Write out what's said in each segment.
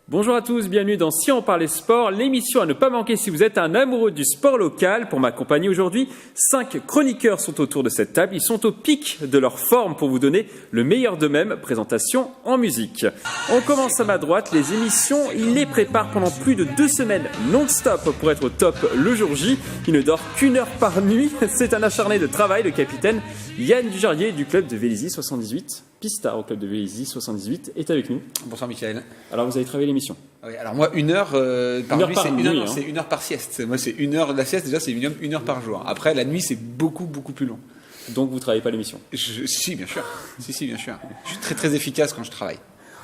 Bonjour à tous, bienvenue dans Si on parlait sport, l'émission à ne pas manquer si vous êtes un amoureux du sport local. Pour m'accompagner aujourd'hui, 5 chroniqueurs sont autour de cette table. Ils sont au pic de leur forme pour vous donner le meilleur d'eux-mêmes. Présentation en musique. On commence à ma droite, les émissions. Il les prépare pendant plus de 2 semaines non-stop pour être au top le jour J. Il ne dort qu'une heure par nuit. C'est un acharné de travail, le capitaine Yann Dujarrier du club de Vélizy 78. Pista au club de Vélizy 78 est avec nous. Bonsoir Mickaël. Alors vous avez travaillé l'émission. Oui, alors moi, une heure par nuit, c'est hein. 1 heure par sieste. Moi, c'est 1 heure de la sieste, déjà, c'est minimum 1 heure par jour. Après, la nuit, c'est beaucoup plus long. Donc vous ne travaillez pas l'émission? Si, bien sûr. Si, bien sûr. Je suis très, très efficace quand je travaille.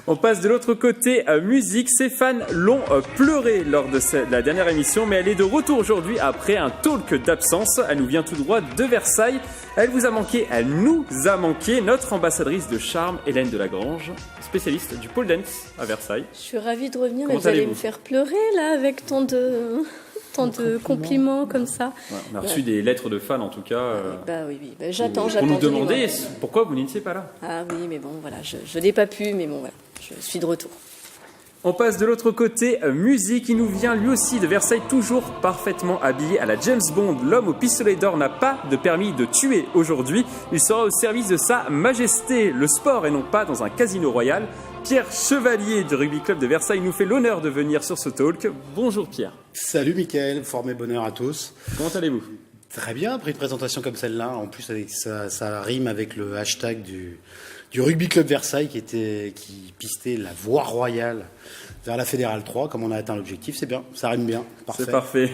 On passe de l'autre côté à musique. Ses fans l'ont pleuré lors de la dernière émission, mais elle est de retour aujourd'hui après un talk d'absence. Elle nous vient tout droit de Versailles. Elle vous a manqué, elle nous a manqué. Notre ambassadrice de charme, Hélène Delagrange, spécialiste du pole dance à Versaille. Je suis ravie de revenir, Comment mais vous allez me faire pleurer là avec tant de compliments comme ça. Ouais, on a reçu des lettres de fans en tout cas. Oui. J'attends. Pour nous demander pourquoi vous n'étiez pas là. Ah oui, mais bon, voilà, je n'ai pas pu, mais bon, voilà, je suis de retour. On passe de l'autre côté, musique. Il nous vient lui aussi de Versailles, toujours parfaitement habillé à la James Bond. L'homme au pistolet d'or n'a pas de permis de tuer aujourd'hui. Il sera au service de sa majesté, le sport et non pas dans un casino royal. Pierre Chevalier du Rugby Club de Versailles nous fait l'honneur de venir sur ce talk. Bonjour Pierre. Salut Mickaël, formé bonheur à tous. Comment allez-vous? Très bien, après une présentation comme celle-là, en plus avec ça rime avec le hashtag du Rugby Club Versailles qui pistait la voie royale vers la Fédérale 3, comme on a atteint l'objectif, c'est bien, ça rime bien, parfait. C'est parfait.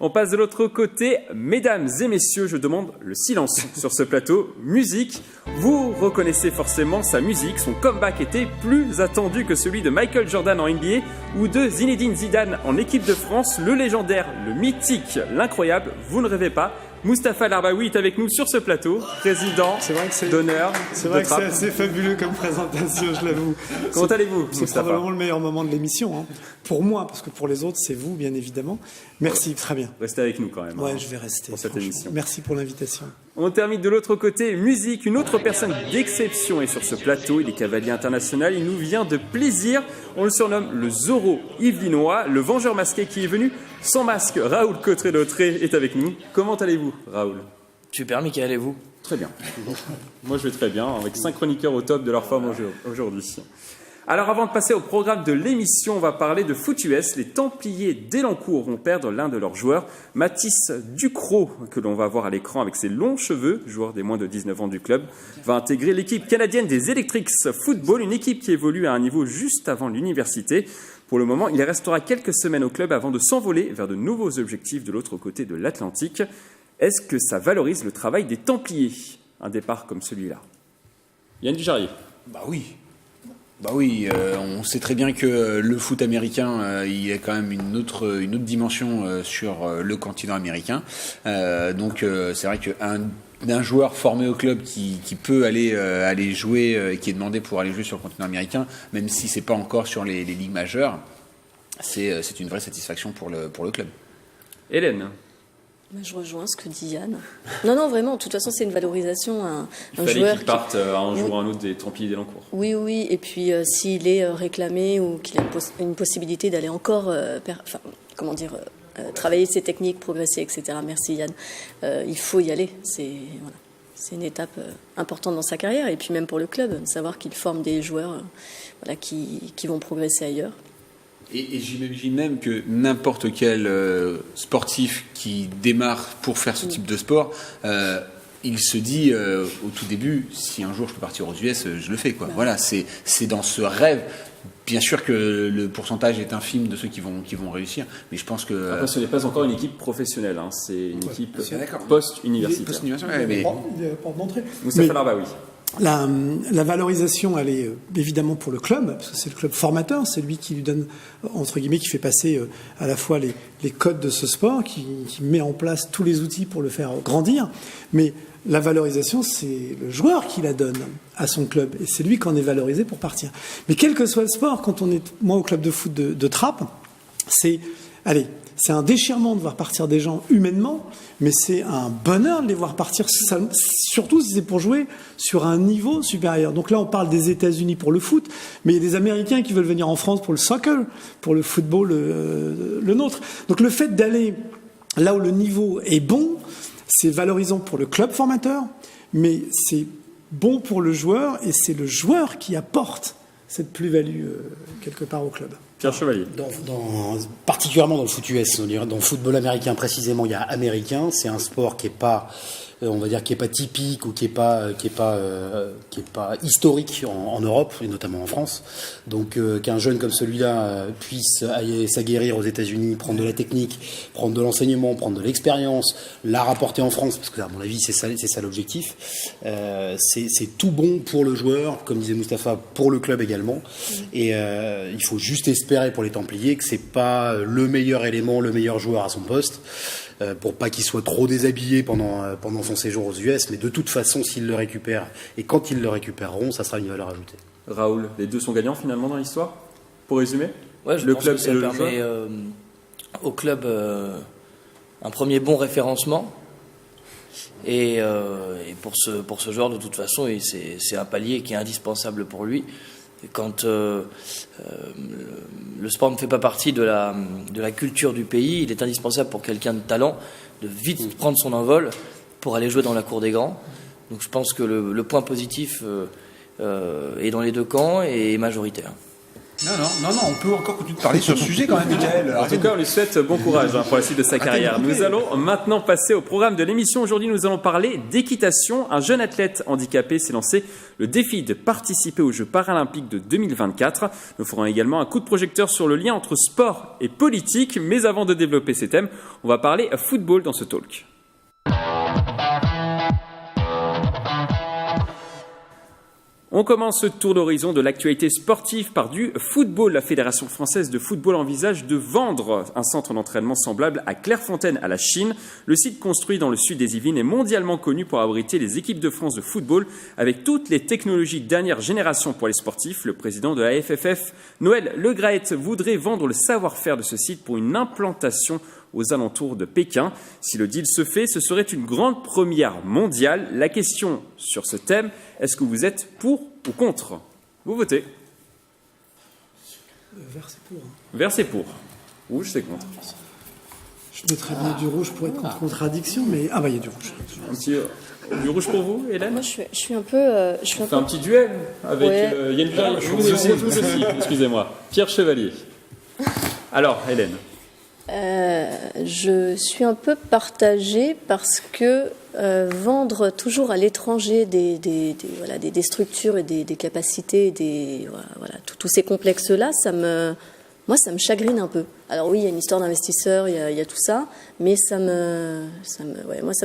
On passe de l'autre côté. Mesdames et messieurs, je demande le silence sur ce plateau. Musique, vous reconnaissez forcément sa musique. Son comeback était plus attendu que celui de Michael Jordan en NBA ou de Zinedine Zidane en équipe de France. Le légendaire, le mythique, l'incroyable, vous ne rêvez pas. Mustapha Larbaoui est avec nous sur ce plateau, président d'honneur. C'est vrai que c'est assez fabuleux comme présentation, je l'avoue. Comment allez-vous, C'est Mustapha? probablement le meilleur moment de l'émission, hein. Pour moi, parce que pour les autres, c'est vous, bien évidemment. Merci, très bien. Restez avec nous quand même. Ouais, je vais rester. Pour cette émission. Merci pour l'invitation. On termine de l'autre côté, musique. Une autre personne d'exception est sur ce plateau. Il est cavalier international. Il nous vient de plaisir. On le surnomme le Zorro yvelinois, le vengeur masqué qui est venu sans masque. Raoul Cotré-Dautré est avec nous. Comment allez-vous, Raoul? Super, Mickaël, et vous? Très bien. Moi, je vais très bien, avec 5 chroniqueurs au top de leur forme aujourd'hui. Alors, avant de passer au programme de l'émission, on va parler de foot US. Les Templiers d'Elancourt vont perdre l'un de leurs joueurs, Mathis Ducrot, que l'on va voir à l'écran avec ses longs cheveux, joueur des moins de 19 ans du club, va intégrer l'équipe canadienne des Electrics Football, une équipe qui évolue à un niveau juste avant l'université. Pour le moment, il restera quelques semaines au club avant de s'envoler vers de nouveaux objectifs de l'autre côté de l'Atlantique. Est-ce que ça valorise le travail des Templiers, un départ comme celui-là? Yann Dujarrier. Bah oui, on sait très bien que le foot américain, il y a quand même une autre dimension sur le continent américain. Donc c'est vrai qu'un joueur formé au club qui peut aller jouer, qui est demandé pour aller jouer sur le continent américain, même si c'est pas encore sur les ligues majeures, c'est une vraie satisfaction pour le club. Hélène. Je rejoins ce que dit Yann. Non, vraiment, de toute façon, c'est une valorisation. Un joueur qu'il parte un jour ou un autre des Templiers d'Elancourt. Oui, et puis s'il est réclamé ou qu'il a une possibilité d'aller encore travailler ses techniques, progresser, etc. Merci Yann. Il faut y aller. C'est une étape importante dans sa carrière et puis même pour le club, de savoir qu'il forme des joueurs qui vont progresser ailleurs. Et j'imagine même que n'importe quel sportif qui démarre pour faire ce type de sport, il se dit au tout début, si un jour je peux partir aux US, je le fais, quoi. Voilà, c'est dans ce rêve. Bien sûr que le pourcentage est infime de ceux qui vont réussir, mais je pense que... Après, ce n'est pas encore une équipe professionnelle, hein. C'est une équipe post-universitaire. Porte d'entrée. Mustapha Larbaoui. La valorisation, elle est évidemment pour le club, parce que c'est le club formateur, c'est lui qui lui donne, entre guillemets, qui fait passer à la fois les codes de ce sport, qui met en place tous les outils pour le faire grandir. Mais la valorisation, c'est le joueur qui la donne à son club, et c'est lui qui en est valorisé pour partir. Mais quel que soit le sport, quand on est, moi, au club de foot de Trappes, c'est, allez, c'est un déchirement de voir partir des gens humainement, mais c'est un bonheur de les voir partir, surtout si c'est pour jouer sur un niveau supérieur. Donc là, on parle des États-Unis pour le foot, mais il y a des Américains qui veulent venir en France pour le soccer, pour le football, le nôtre. Donc le fait d'aller là où le niveau est bon, c'est valorisant pour le club formateur, mais c'est bon pour le joueur, et c'est le joueur qui apporte cette plus-value quelque part au club. Pierre Chevalier. Particulièrement dans le foot US, dans le football américain précisément, il y a américain. C'est un sport qui est pas, on va dire, qui est pas typique ou qui est pas historique en Europe et notamment en France. Donc qu'un jeune comme celui-là puisse aller s'aguerrir aux États-Unis, prendre de la technique, prendre de l'enseignement, prendre de l'expérience, la rapporter en France, parce que à mon avis c'est ça l'objectif. C'est tout bon pour le joueur, comme disait Mustapha, pour le club également. Et il faut juste espérer pour les Templiers que c'est pas le meilleur élément, le meilleur joueur à son poste, pour pas qu'il soit trop déshabillé pendant son séjour aux US, mais de toute façon, s'ils le récupèrent, et quand ils le récupéreront, ça sera une valeur ajoutée. Raoul, les deux sont gagnants finalement dans l'histoire. Pour résumer, ouais, je pense que ça permet au club un premier bon référencement, et pour ce joueur, de toute façon, c'est un palier qui est indispensable pour lui. Et quand le sport ne fait pas partie de la culture du pays, il est indispensable pour quelqu'un de talent de vite prendre son envol pour aller jouer dans la cour des grands. Donc je pense que le point positif est dans les deux camps et est majoritaire. Non, on peut encore continuer de parler sur ce sujet quand même, Michael. En tout cas, on lui souhaite bon courage pour la suite de sa carrière. Nous allons maintenant passer au programme de l'émission. Aujourd'hui, nous allons parler d'équitation. Un jeune athlète handicapé s'est lancé le défi de participer aux Jeux paralympiques de 2024. Nous ferons également un coup de projecteur sur le lien entre sport et politique. Mais avant de développer ces thèmes, on va parler football dans ce talk. On commence ce tour d'horizon de l'actualité sportive par du football. La Fédération française de football envisage de vendre un centre d'entraînement semblable à Clairefontaine à la Chine. Le site construit dans le sud des Yvelines est mondialement connu pour abriter les équipes de France de football avec toutes les technologies dernière génération pour les sportifs. Le président de la FFF, Noël Le Graët, voudrait vendre le savoir-faire de ce site pour une implantation aux alentours de Pékin. Si le deal se fait, ce serait une grande première mondiale. La question sur ce thème, est-ce que vous êtes pour ou contre ? Vous votez. Vert, c'est pour. Vert, c'est pour. Rouge, c'est contre. Je mettrais bien du rouge pour être en contradiction, mais... Ah bah, il y a du rouge. Un petit, du rouge pour vous, Hélène ? Moi, je suis un peu... On fait un petit duel avec Yann Dujardin. Vous aussi, excusez-moi. Pierre Chevalier. Alors, Hélène. Je suis un peu partagée parce que vendre toujours à l'étranger des structures et des capacités, tous ces complexes-là, ça me chagrine un peu. Alors oui, il y a une histoire d'investisseurs, il y a tout ça, mais ça me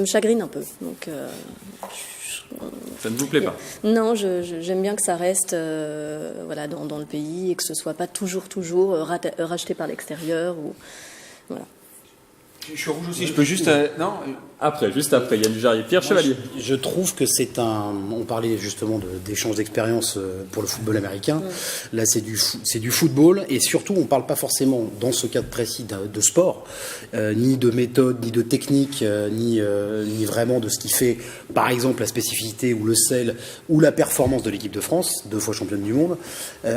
chagrine un peu. Donc, ça ne vous plaît pas ? Non, j'aime bien que ça reste dans le pays et que ce soit pas toujours racheté par l'extérieur ou voilà. Je suis rouge aussi, je peux juste... non. Juste après, Yann Dujardin. Pierre Chevalier. Je trouve que on parlait justement d'échange d'expérience pour le football américain. Là, c'est du football, et surtout, on ne parle pas forcément, dans ce cadre précis, de sport, ni de méthode, ni de technique, ni vraiment de ce qui fait, par exemple, la spécificité ou le sel ou la performance de l'équipe de France, 2 fois championne du monde.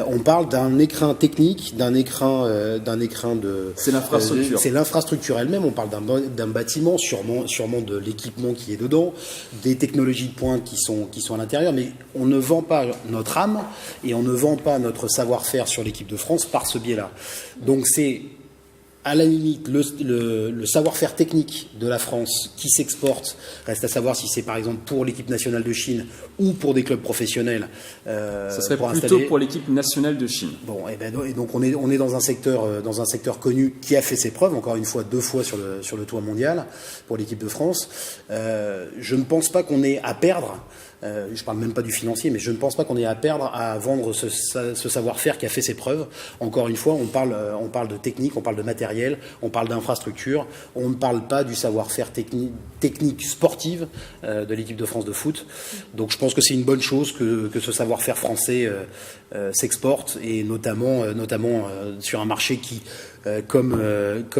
On parle d'un écrin technique, d'un écrin de... C'est l'infrastructure. C'est l'infrastructure elle-même. On parle d'un bâtiment, sûrement de l'équipement qui est dedans, des technologies de pointe qui sont à l'intérieur, mais on ne vend pas notre âme et on ne vend pas notre savoir-faire sur l'équipe de France par ce biais-là. Donc c'est à la limite le savoir-faire technique de la France qui s'exporte. Reste à savoir si c'est par exemple pour l'équipe nationale de Chine ou pour des clubs professionnels. Ce serait plutôt pour l'équipe nationale de Chine. Bon, et donc on est dans un secteur connu qui a fait ses preuves, encore une fois 2 fois sur le tour mondial pour l'équipe de France. Je ne pense pas qu'on ait à perdre Je parle même pas du financier, mais je ne pense pas qu'on ait à perdre à vendre ce savoir-faire qui a fait ses preuves. Encore une fois, on parle de technique, on parle de matériel, on parle d'infrastructure, on ne parle pas du savoir-faire technique sportive de l'équipe de France de foot. Donc je pense que c'est une bonne chose que ce savoir-faire français s'exporte, et notamment sur un marché qui, comme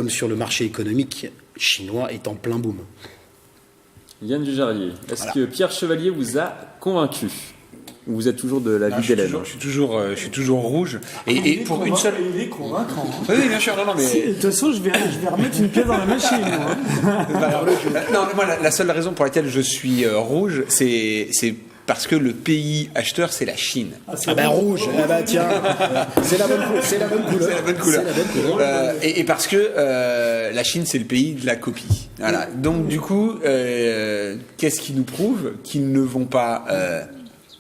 sur le marché économique chinois, est en plein boom. Yann Dujarrier, est-ce que Pierre Chevalier vous a convaincu? Ou vous êtes toujours de la vie d'Hélène? Je suis toujours rouge. Et pour une seule. Il est convaincant. Oui, bien sûr, non, mais. De toute façon, je vais remettre une pièce dans la machine. Non, moi, la seule raison pour laquelle je suis rouge, c'est parce que le pays acheteur, c'est la Chine. Rouge. Tiens, c'est la bonne couleur. Et parce que la Chine, c'est le pays de la copie. Voilà. Donc du coup, qu'est-ce qui nous prouve qu'ils ne vont pas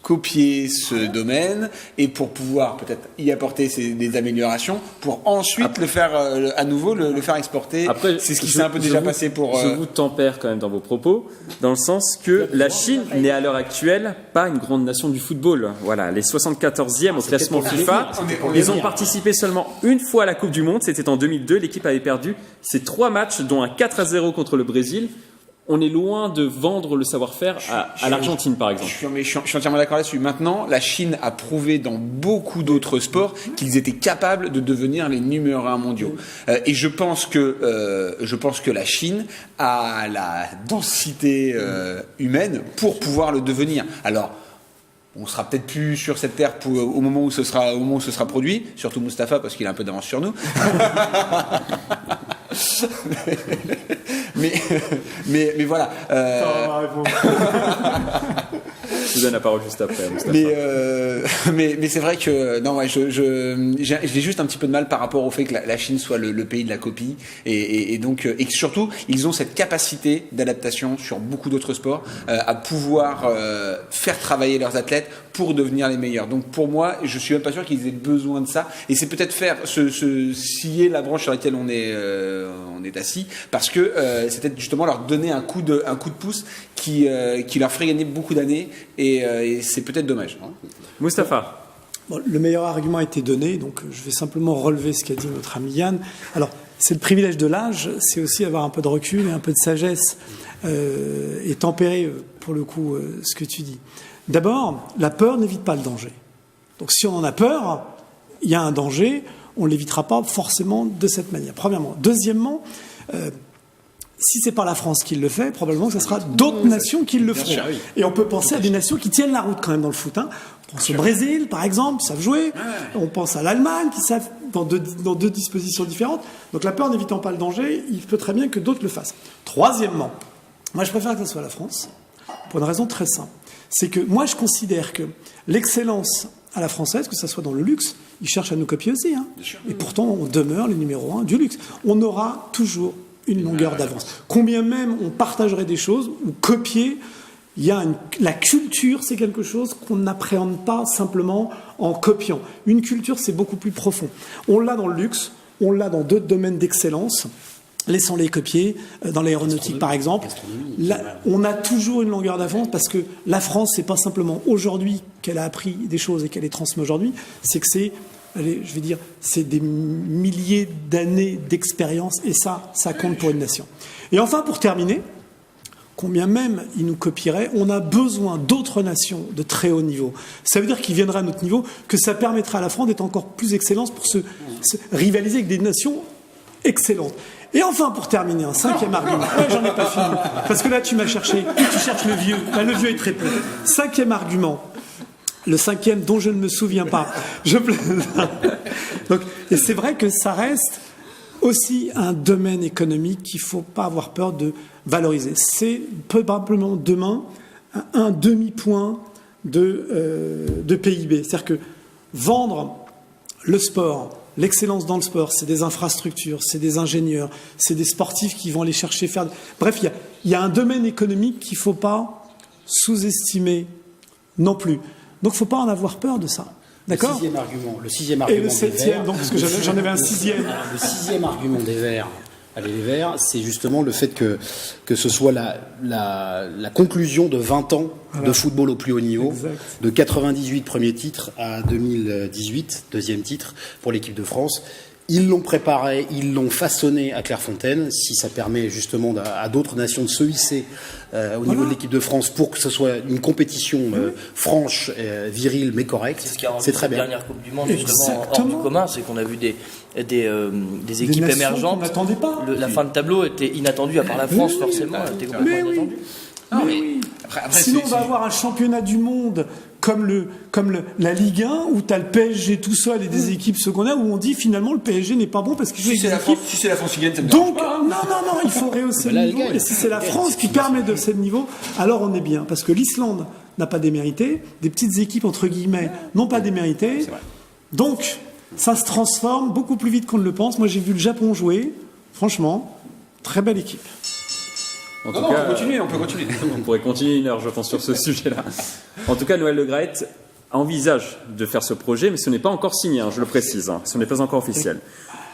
copier ce domaine, et pour pouvoir peut-être y apporter des améliorations, pour ensuite le faire à nouveau, le faire exporter. Après, c'est ce qui s'est un peu déjà passé pour. Je vous tempère quand même dans vos propos, dans le sens que la Chine n'est à l'heure actuelle pas une grande nation du football. Voilà, les 74e au classement FIFA, ils ont participé seulement une fois à la Coupe du Monde, c'était en 2002. L'équipe avait perdu ses 3 matchs, dont un 4-0 contre le Brésil. On est loin de vendre le savoir-faire à l'Argentine, par exemple. Je suis entièrement d'accord là-dessus. Maintenant, la Chine a prouvé dans beaucoup d'autres sports qu'ils étaient capables de devenir les numéros 1 mondiaux. Et je pense que la Chine a la densité humaine pour pouvoir le devenir. Alors, on sera peut-être plus sur cette terre au moment où ce sera produit, surtout Mustapha parce qu'il a un peu d'avance sur nous. mais voilà. Je vous donne la parole juste après, Moustapha. Mais c'est vrai que non, ouais, j'ai juste un petit peu de mal par rapport au fait que la Chine soit le pays de la copie, et donc et surtout ils ont cette capacité d'adaptation sur beaucoup d'autres sports, à pouvoir faire travailler leurs athlètes pour devenir les meilleurs. Donc pour moi, je suis même pas sûr qu'ils aient besoin de ça, et c'est peut-être faire scier la branche sur laquelle on est assis, parce que c'est peut-être justement leur donner un coup de pouce qui leur ferait gagner beaucoup d'années, et c'est peut-être dommage. Mustapha. Bon, le meilleur argument a été donné, donc je vais simplement relever ce qu'a dit notre ami Yann. Alors, c'est le privilège de l'âge, c'est aussi avoir un peu de recul et un peu de sagesse, et tempérer, pour le coup, ce que tu dis. D'abord, la peur n'évite pas le danger. Donc si on en a peur, il y a un danger, on ne l'évitera pas forcément de cette manière, premièrement. Deuxièmement, si c'est pas la France qui le fait, probablement que ce sera d'autres nations qui le feront. Et on peut penser à des nations qui tiennent la route quand même dans le foot. On pense au Brésil, par exemple, qui savent jouer. On pense à l'Allemagne, qui savent dans deux dispositions différentes. Donc la peur n'évitant pas le danger, il peut très bien que d'autres le fassent. Troisièmement, moi je préfère que ce soit la France, pour une raison très simple. C'est que moi je considère que l'excellence à la française, que ce soit dans le luxe, ils cherchent à nous copier aussi. Et pourtant, on demeure les numéros 1 du luxe. On aura toujours une longueur d'avance. Combien même on partagerait des choses ou copier, la culture, c'est quelque chose qu'on n'appréhende pas simplement en copiant. Une culture, c'est beaucoup plus profond. On l'a dans le luxe, on l'a dans d'autres domaines d'excellence. Laissons-les copier. Dans l'aéronautique, par exemple, on a toujours une longueur d'avance, parce que la France, c'est pas simplement aujourd'hui qu'elle a appris des choses et qu'elle les transmet aujourd'hui, c'est que c'est des milliers d'années d'expérience, et ça compte pour une nation. Et enfin, pour terminer, combien même ils nous copieraient, on a besoin d'autres nations de très haut niveau. Ça veut dire qu'ils viendraient à notre niveau, que ça permettra à la France d'être encore plus excellente pour se rivaliser avec des nations excellentes. Et enfin, pour terminer, un 5e argument. Ouais, j'en ai pas fini. Parce que là, tu m'as cherché. Tu cherches le vieux. Là, le vieux est très peu. 5e argument. Le 5e dont je ne me souviens pas. Donc, et c'est vrai que ça reste aussi un domaine économique qu'il ne faut pas avoir peur de valoriser. C'est probablement demain un demi-point de PIB. C'est-à-dire que vendre le sport, l'excellence dans le sport, c'est des infrastructures, c'est des ingénieurs, c'est des sportifs qui vont aller chercher faire. Bref, il y a un domaine économique qu'il ne faut pas sous-estimer non plus. Donc, il ne faut pas en avoir peur de ça. D'accord ? Le sixième argument. Et le 7e, donc, parce que j'en avais un 6e. Le 6e argument des Verts, Allez les Verts, c'est justement le fait que ce soit la conclusion de 20 ans de football au plus haut niveau, Exact. de 98 premier titre à 2018 deuxième titre pour l'équipe de France. Ils l'ont préparé, ils l'ont façonné à Clairefontaine. Si ça permet justement à d'autres nations de se hisser au niveau de l'équipe de France pour que ce soit une compétition franche, virile mais correcte, c'est très bien. La dernière Coupe du Monde justement hors du commun, c'est qu'on a vu des équipes émergentes. On n'attendait pas. La fin de tableau était inattendue, à part la France forcément, elle était complètement inattendue. Sinon, on va avoir un championnat du monde comme la Ligue 1 où tu as le PSG tout seul et des équipes secondaires où on dit finalement le PSG n'est pas bon parce qu'il joue Si avec c'est des équipes. si c'est la France qui gagne, ça me Donc, dérange pas. non, il faut rehausser le niveau. Et si c'est la France qui permet de hausser le niveau, alors on est bien. Parce que l'Islande n'a pas démérité, des petites équipes, entre guillemets, n'ont pas démérité. C'est vrai. Donc, ça se transforme beaucoup plus vite qu'on ne le pense. Moi, j'ai vu le Japon jouer. Franchement, très belle équipe. En Non, tout non, cas, on peut continuer. on pourrait continuer une heure, je pense, sur ce sujet-là. En tout cas, Noël Le Graët envisage de faire ce projet, mais ce n'est pas encore signé, je le précise, ce n'est pas encore officiel.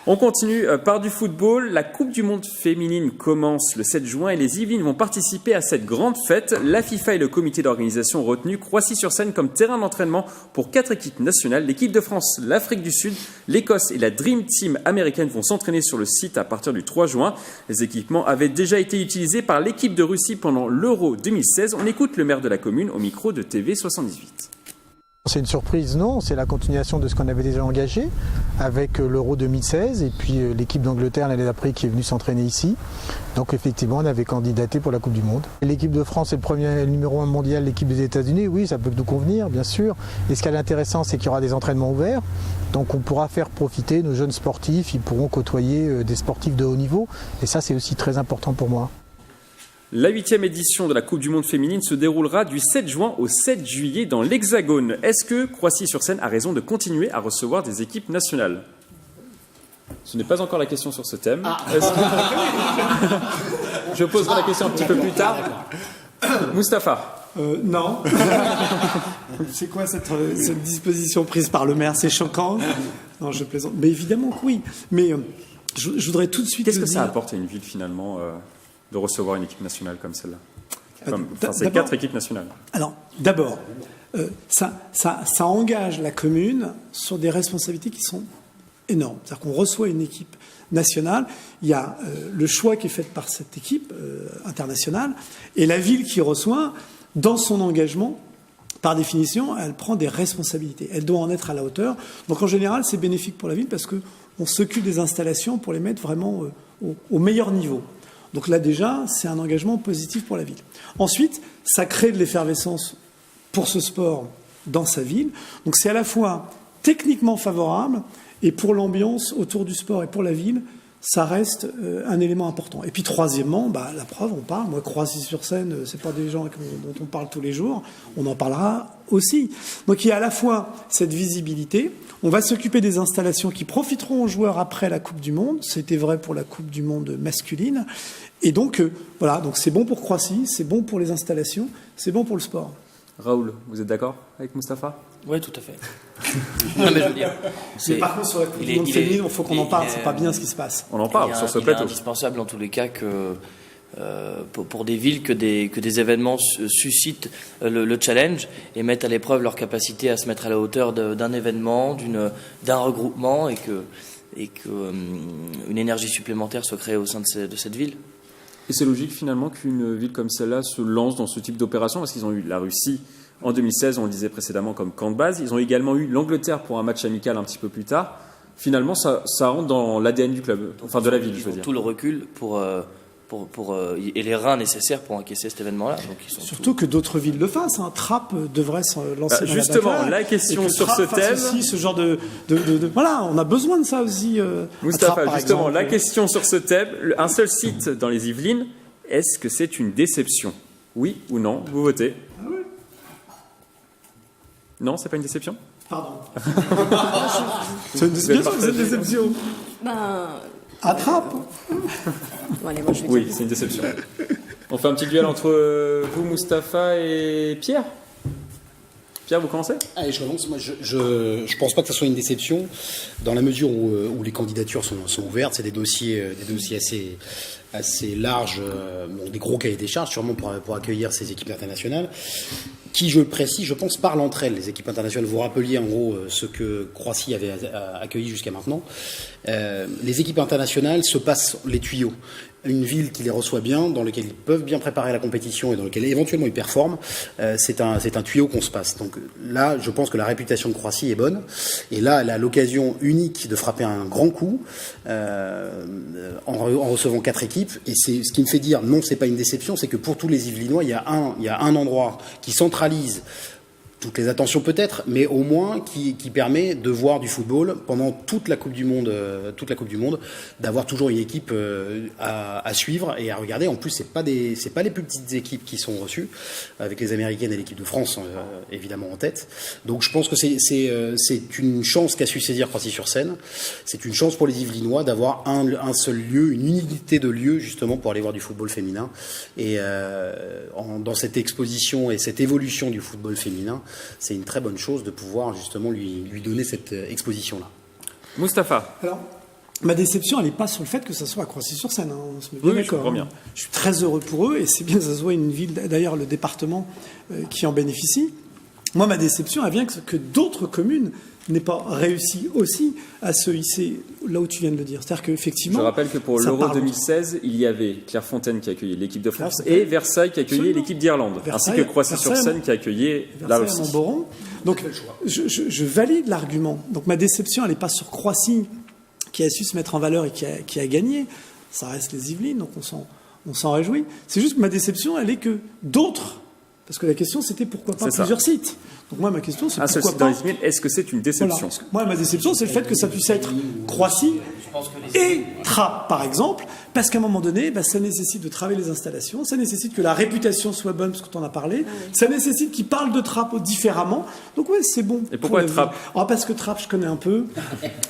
On continue par du football. La Coupe du Monde féminine commence le 7 juin et les Yvelines vont participer à cette grande fête. La FIFA et le comité d'organisation ont retenu Croissy-sur-Seine comme terrain d'entraînement pour 4 équipes nationales. L'équipe de France, l'Afrique du Sud, l'Écosse et la Dream Team américaine vont s'entraîner sur le site à partir du 3 juin. Les équipements avaient déjà été utilisés par l'équipe de Russie pendant l'Euro 2016. On écoute le maire de la commune au micro de TV 78. C'est une surprise, non, c'est la continuation de ce qu'on avait déjà engagé avec l'Euro 2016 et puis l'équipe d'Angleterre l'année d'après qui est venue s'entraîner ici. Donc effectivement, on avait candidaté pour la Coupe du Monde. L'équipe de France est le premier numéro 1 mondial, l'équipe des États-Unis, oui, ça peut nous convenir, bien sûr. Et ce qui est intéressant, c'est qu'il y aura des entraînements ouverts. Donc on pourra faire profiter nos jeunes sportifs, ils pourront côtoyer des sportifs de haut niveau. Et ça, c'est aussi très important pour moi. La 8e édition de la Coupe du Monde féminine se déroulera du 7 juin au 7 juillet dans l'Hexagone. Est-ce que Croissy-sur-Seine a raison de continuer à recevoir des équipes nationales ? Ce n'est pas encore la question sur ce thème. Je poserai la question un petit peu plus tard. Moustapha. Non. C'est quoi cette disposition prise par le maire? C'est choquant. Non, je plaisante. Mais évidemment que oui. Mais je voudrais tout de suite. Qu'est-ce que ça apporte à une ville finalement de recevoir une équipe nationale comme celle-là? C'est 4 équipes nationales. Alors, d'abord, ça engage la commune sur des responsabilités qui sont énormes. C'est-à-dire qu'on reçoit une équipe nationale, il y a le choix qui est fait par cette équipe internationale, et la ville qui reçoit, dans son engagement, par définition, elle prend des responsabilités. Elle doit en être à la hauteur. Donc en général, c'est bénéfique pour la ville parce qu'on s'occupe des installations pour les mettre vraiment au meilleur niveau. Donc là déjà, c'est un engagement positif pour la ville. Ensuite, ça crée de l'effervescence pour ce sport dans sa ville. Donc c'est à la fois techniquement favorable et pour l'ambiance autour du sport et pour la ville, ça reste un élément important. Et puis troisièmement, la preuve, on parle. Moi, Croissy-sur-Seine, c'est pas des gens dont on parle tous les jours. On en parlera aussi. Donc il y a à la fois cette visibilité. On va s'occuper des installations qui profiteront aux joueurs après la Coupe du Monde. C'était vrai pour la Coupe du Monde masculine. Et donc voilà. Donc c'est bon pour Croissy, c'est bon pour les installations, c'est bon pour le sport. Raoul, vous êtes d'accord avec Moustapha ? Oui, tout à fait. Non, mais je veux dire, Mais par contre, sur la Coupe du Monde féminine, il faut qu'on en parle. C'est pas bien ce qui se passe. On en parle sur ce Il est plateau. indispensable dans tous les cas que pour des villes que des événements suscitent le challenge et mettent à l'épreuve leur capacité à se mettre à la hauteur d'un événement, d'un regroupement et que une énergie supplémentaire soit créée au sein de cette ville. Et c'est logique finalement qu'une ville comme celle-là se lance dans ce type d'opération parce qu'ils ont eu la Russie en 2016, on le disait précédemment, comme camp de base. Ils ont également eu l'Angleterre pour un match amical un petit peu plus tard. Finalement, ça rentre dans l'ADN du club, enfin de la ville, je veux dire. Tout le recul et les reins nécessaires pour encaisser cet événement-là. Donc Surtout que d'autres villes le fassent. Trappes devrait se lancer dans justement, la bataille. La question sur Trappes ce thème. aussi ce genre de voilà, on a besoin de ça aussi. Moustapha, Trappes, par justement, exemple. la question sur ce thème. Un seul site dans les Yvelines, est-ce que c'est une déception? Oui ou non? Vous votez. Non, c'est pas une déception? Pardon. C'est une déception. À Trappes. Bon, allez, moi, je vais Oui, dire. c'est une déception. On fait un petit duel entre vous, Moustapha et Pierre? Pierre, vous commencez ? Allez, je commence. Moi, je pense pas que ce soit une déception, dans la mesure où les candidatures sont ouvertes. C'est des dossiers assez larges, des gros cahiers des charges, sûrement pour accueillir ces équipes internationales, qui, je le précise, je pense, parlent entre elles. Les équipes internationales, vous rappeliez en gros ce que Croatie avait accueilli jusqu'à maintenant. Les équipes internationales se passent les tuyaux. Une ville qui les reçoit bien, dans laquelle ils peuvent bien préparer la compétition et dans laquelle éventuellement ils performent, c'est un tuyau qu'on se passe. Donc là, je pense que la réputation de Croatie est bonne. Et là, elle a l'occasion unique de frapper un grand coup en recevant 4 équipes. Et c'est ce qui me fait dire non, c'est pas une déception, c'est que pour tous les Yvelinois, il y a un endroit qui centralise toutes les attentions peut-être, mais au moins qui permet de voir du football pendant toute la Coupe du Monde, d'avoir toujours une équipe à suivre et à regarder. En plus, c'est pas les plus petites équipes qui sont reçues, avec les Américaines et l'équipe de France évidemment en tête. Donc je pense que c'est une chance qu'a su saisir Croissy-sur-Seine. C'est une chance pour les Yvelinois d'avoir un seul lieu, une unité de lieu justement pour aller voir du football féminin. Et dans cette exposition et cette évolution du football féminin, c'est une très bonne chose de pouvoir justement lui donner cette exposition-là. Mustapha. Alors, ma déception, elle n'est pas sur le fait que ça soit à Croissy-sur-Seine. On se met bien Oui, d'accord. je comprends bien. Je suis très heureux pour eux et c'est bien que ça soit une ville, d'ailleurs le département qui en bénéficie. Moi, ma déception, elle vient que d'autres communes n'aient pas réussi aussi à se hisser là où tu viens de le dire. C'est-à-dire qu'effectivement... Je rappelle que pour l'Euro 2016, il y avait Clairefontaine qui accueillait l'équipe de France et Versailles qui accueillait l'équipe d'Irlande, ainsi que Croissy-sur-Seine qui accueillait là aussi. Montboron. Donc, je valide l'argument. Donc, ma déception, elle n'est pas sur Croissy, qui a su se mettre en valeur et qui a gagné. Ça reste les Yvelines, donc on s'en réjouit. C'est juste que ma déception, elle est que d'autres... Parce que la question, c'était pourquoi pas plusieurs sites. Donc moi, ma question, c'est pourquoi pas... Est-ce que c'est une déception ? Voilà. Moi, ma déception, c'est le fait que ça puisse être Croissy et Trappes, par exemple, parce qu'à un moment donné, ça nécessite de travailler les installations, ça nécessite que la réputation soit bonne, parce que tu en as parlé, ça nécessite qu'ils parlent de Trappes différemment. Donc ouais, c'est bon. Et pourquoi Trappes ? Parce que Trappes, je connais un peu,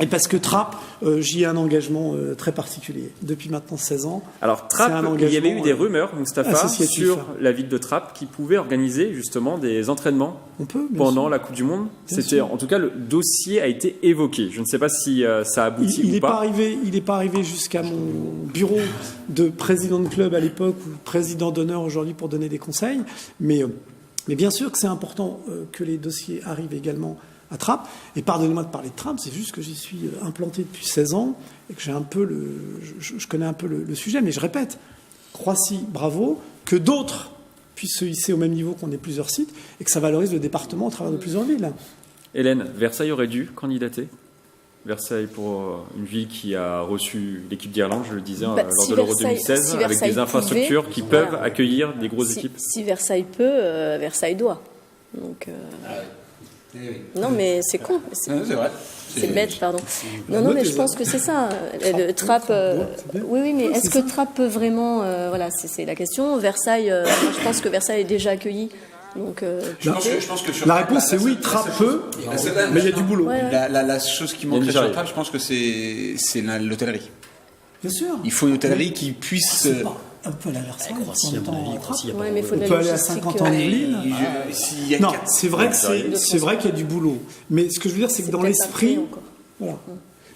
et parce que Trappes, j'y ai un engagement très particulier. Depuis maintenant 16 ans. Alors Trappes, il y avait eu des rumeurs, Mustapha, sur la ville de Trappes qui pouvait organiser justement des entraînements pendant la Coupe du Monde. C'était, en tout cas, le dossier a été évoqué. Je ne sais pas si ça aboutit ou pas. Il n'est pas arrivé jusqu'à mon bureau de président de club à l'époque ou président d'honneur aujourd'hui pour donner des conseils. Mais bien sûr que c'est important que les dossiers arrivent également à Trappes. Et pardonnez-moi de parler de Trappes, c'est juste que j'y suis implanté depuis 16 ans et que j'ai un peu je connais un peu le sujet. Mais je répète, Croissy, bravo, que d'autres puissent se hisser au même niveau qu'on ait plusieurs sites et que ça valorise le département au travers de plusieurs villes. Hélène, Versailles aurait dû candidater. Versailles pour une ville qui a reçu l'équipe d'Irlande, je le disais, lors de l'Euro 2016, avec des infrastructures qui peuvent accueillir des grosses équipes. Si Versailles peut, Versailles doit. Donc, non, mais c'est con. C'est vrai. C'est bête, pardon. Non, mais je pense que c'est ça. Trappes, oui, mais est-ce que Trappes peut vraiment... voilà, c'est la question. Versailles, je pense que Versailles est déjà accueilli. Donc, je pense que sur la réponse c'est oui, Trappes peut, mais il y a du boulot. Ouais. La chose qui manquerait sur Trappes, je pense que c'est l'hôtellerie. Bien sûr. Il faut une hôtellerie qui puisse... On peut aller à Versailles. Mais il faut de la on peut aller à logistique, 50 ans en Yvelines. Non, c'est vrai qu'il y a du boulot. Mais ce que je veux dire, c'est que dans l'esprit... Voilà.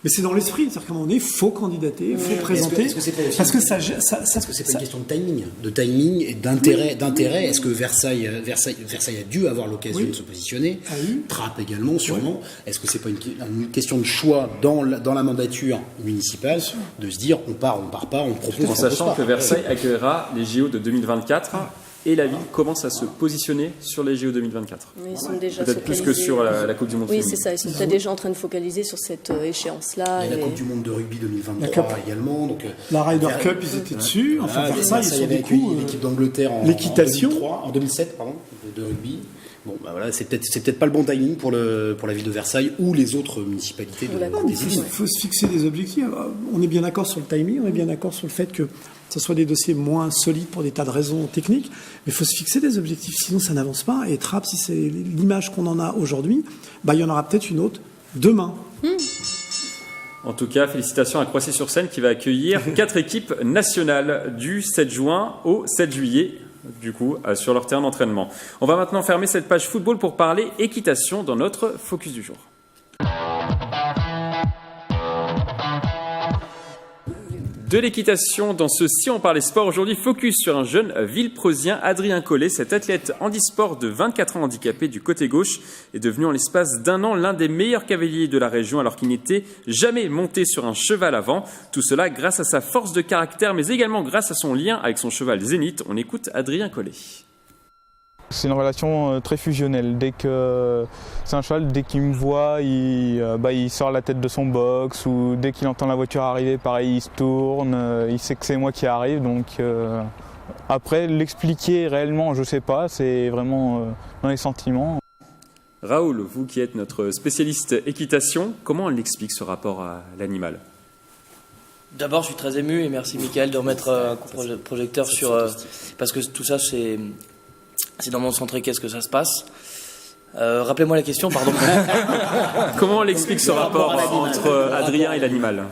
Mais c'est dans l'esprit, c'est-à-dire qu'à un moment donné, il faut candidater, il faut présenter. Parce que ça, est-ce que c'est pas une question de timing et d'intérêt. Est-ce que Versailles a dû avoir l'occasion de se positionner, Trappes également, sûrement. Est-ce que c'est pas une question de choix dans la mandature municipale de se dire on part pas, on propose. En sachant que Versailles accueillera les JO de 2024. Et la ville commence à se positionner sur les JO 2024. Ils sont déjà peut-être plus que sur la Coupe du Monde. Oui, c'est ça. Ils sont peut-être déjà en train de focaliser sur cette échéance-là. Et la Coupe du Monde de rugby 2023 également. Donc, la Ryder Cup, ils étaient dessus. Enfin, Versailles, ils avait accueilli l'équipe d'Angleterre en 2007, de rugby. Bon, voilà, c'est peut-être pas le bon timing pour la ville de Versailles ou les autres municipalités des îles. Il faut se fixer des objectifs. On est bien d'accord sur le timing, on est bien d'accord sur le fait que ce soit des dossiers moins solides pour des tas de raisons techniques, mais il faut se fixer des objectifs, sinon ça n'avance pas. Et Trappes, si c'est l'image qu'on en a aujourd'hui, il y en aura peut-être une autre demain. En tout cas, félicitations à Croissy-sur-Seine qui va accueillir 4 équipes nationales du 7 juin au 7 juillet du coup, sur leur terrain d'entraînement. On va maintenant fermer cette page football pour parler équitation dans notre focus du jour. De l'équitation dans ce Si on parlait sport. Aujourd'hui, focus sur un jeune Villepreusien, Adrien Collet. Cet athlète handisport de 24 ans handicapé du côté gauche est devenu en l'espace d'un an l'un des meilleurs cavaliers de la région alors qu'il n'était jamais monté sur un cheval avant. Tout cela grâce à sa force de caractère mais également grâce à son lien avec son cheval Zénith. On écoute Adrien Collet. C'est une relation très fusionnelle. C'est un cheval, dès qu'il me voit, il sort la tête de son box, ou dès qu'il entend la voiture arriver, pareil, il se tourne, il sait que c'est moi qui arrive. Donc après, l'expliquer réellement, je sais pas, c'est vraiment dans les sentiments. Raoul, vous qui êtes notre spécialiste équitation, comment on l'explique ce rapport à l'animal ? D'abord, je suis très ému et merci Mickaël de remettre un coup de projecteur sur... parce que tout ça, c'est dans mon centre qu'est-ce que ça se passe. Rappelez-moi la question, pardon. Comment on l'explique ce rapport entre Adrien et l'animal ?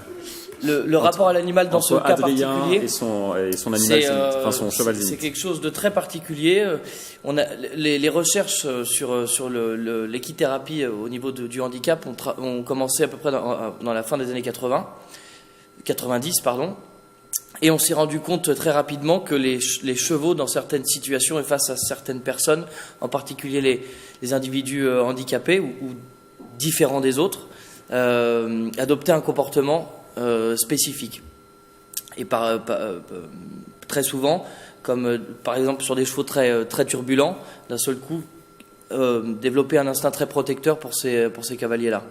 Le rapport à l'animal dans ce cas particulier et son animal, son cheval Zénith. C'est quelque chose de très particulier. On a les recherches sur l'équithérapie au niveau du handicap ont commencé à peu près dans la fin des années 90, pardon. Et on s'est rendu compte très rapidement que les chevaux, dans certaines situations et face à certaines personnes, en particulier les individus handicapés ou différents des autres, adoptaient un comportement spécifique. Et très souvent, comme par exemple sur des chevaux très, très turbulents, d'un seul coup, développer un instinct très protecteur pour ces cavaliers-là.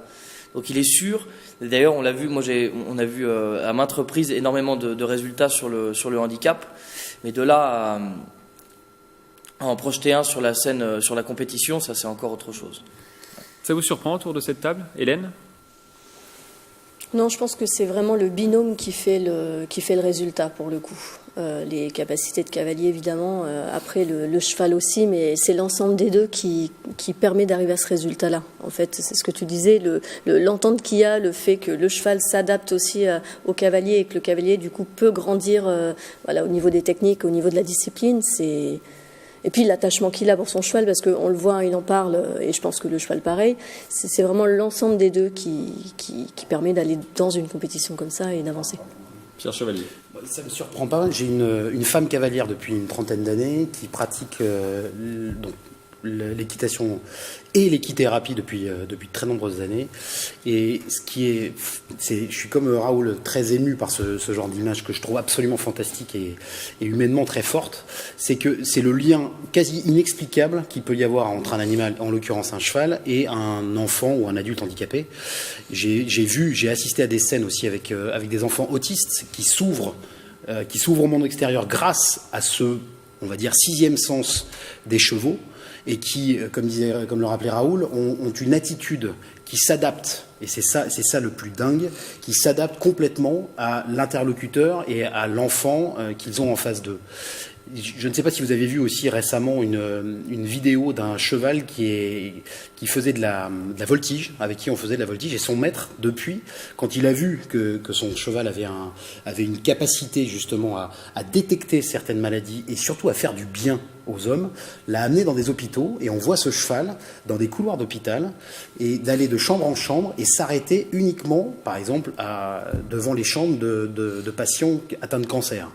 Donc il est sûr, d'ailleurs on l'a vu, on a vu à maintes reprises énormément de résultats sur le handicap, mais de là à en projeter un sur la scène, sur la compétition, ça c'est encore autre chose. Ça vous surprend autour de cette table, Hélène ? Non, je pense que c'est vraiment le binôme qui fait le résultat pour le coup. Les capacités de cavalier évidemment, après le cheval aussi, mais c'est l'ensemble des deux qui permet d'arriver à ce résultat-là. En fait, c'est ce que tu disais, l'entente qu'il y a, le fait que le cheval s'adapte aussi au cavalier et que le cavalier du coup peut grandir au niveau des techniques, au niveau de la discipline, et puis l'attachement qu'il a pour son cheval, parce qu'on le voit, il en parle, et je pense que le cheval pareil, c'est vraiment l'ensemble des deux qui permet d'aller dans une compétition comme ça et d'avancer. Pierre Chevalier. Ça me surprend pas. J'ai une femme cavalière depuis une trentaine d'années qui pratique l'équitation et l'équithérapie depuis de très nombreuses années. Et je suis comme Raoul très ému par ce genre d'image que je trouve absolument fantastique et humainement très forte. C'est que c'est le lien quasi inexplicable qu'il peut y avoir entre un animal, en l'occurrence un cheval, et un enfant ou un adulte handicapé. J'ai assisté à des scènes aussi avec des enfants autistes qui s'ouvrent au monde extérieur grâce à ce, on va dire, sixième sens des chevaux, et qui, comme le rappelait Raoul, ont une attitude qui s'adapte, et c'est ça le plus dingue, qui s'adapte complètement à l'interlocuteur et à l'enfant qu'ils ont en face d'eux. Je ne sais pas si vous avez vu aussi récemment une vidéo d'un cheval qui faisait de la voltige, avec qui on faisait de la voltige, et son maître, depuis, quand il a vu que son cheval avait une capacité justement à détecter certaines maladies et surtout à faire du bien aux hommes, l'a amené dans des hôpitaux, et on voit ce cheval dans des couloirs d'hôpital et d'aller de chambre en chambre et s'arrêter uniquement, par exemple, devant les chambres de patients atteints de cancer.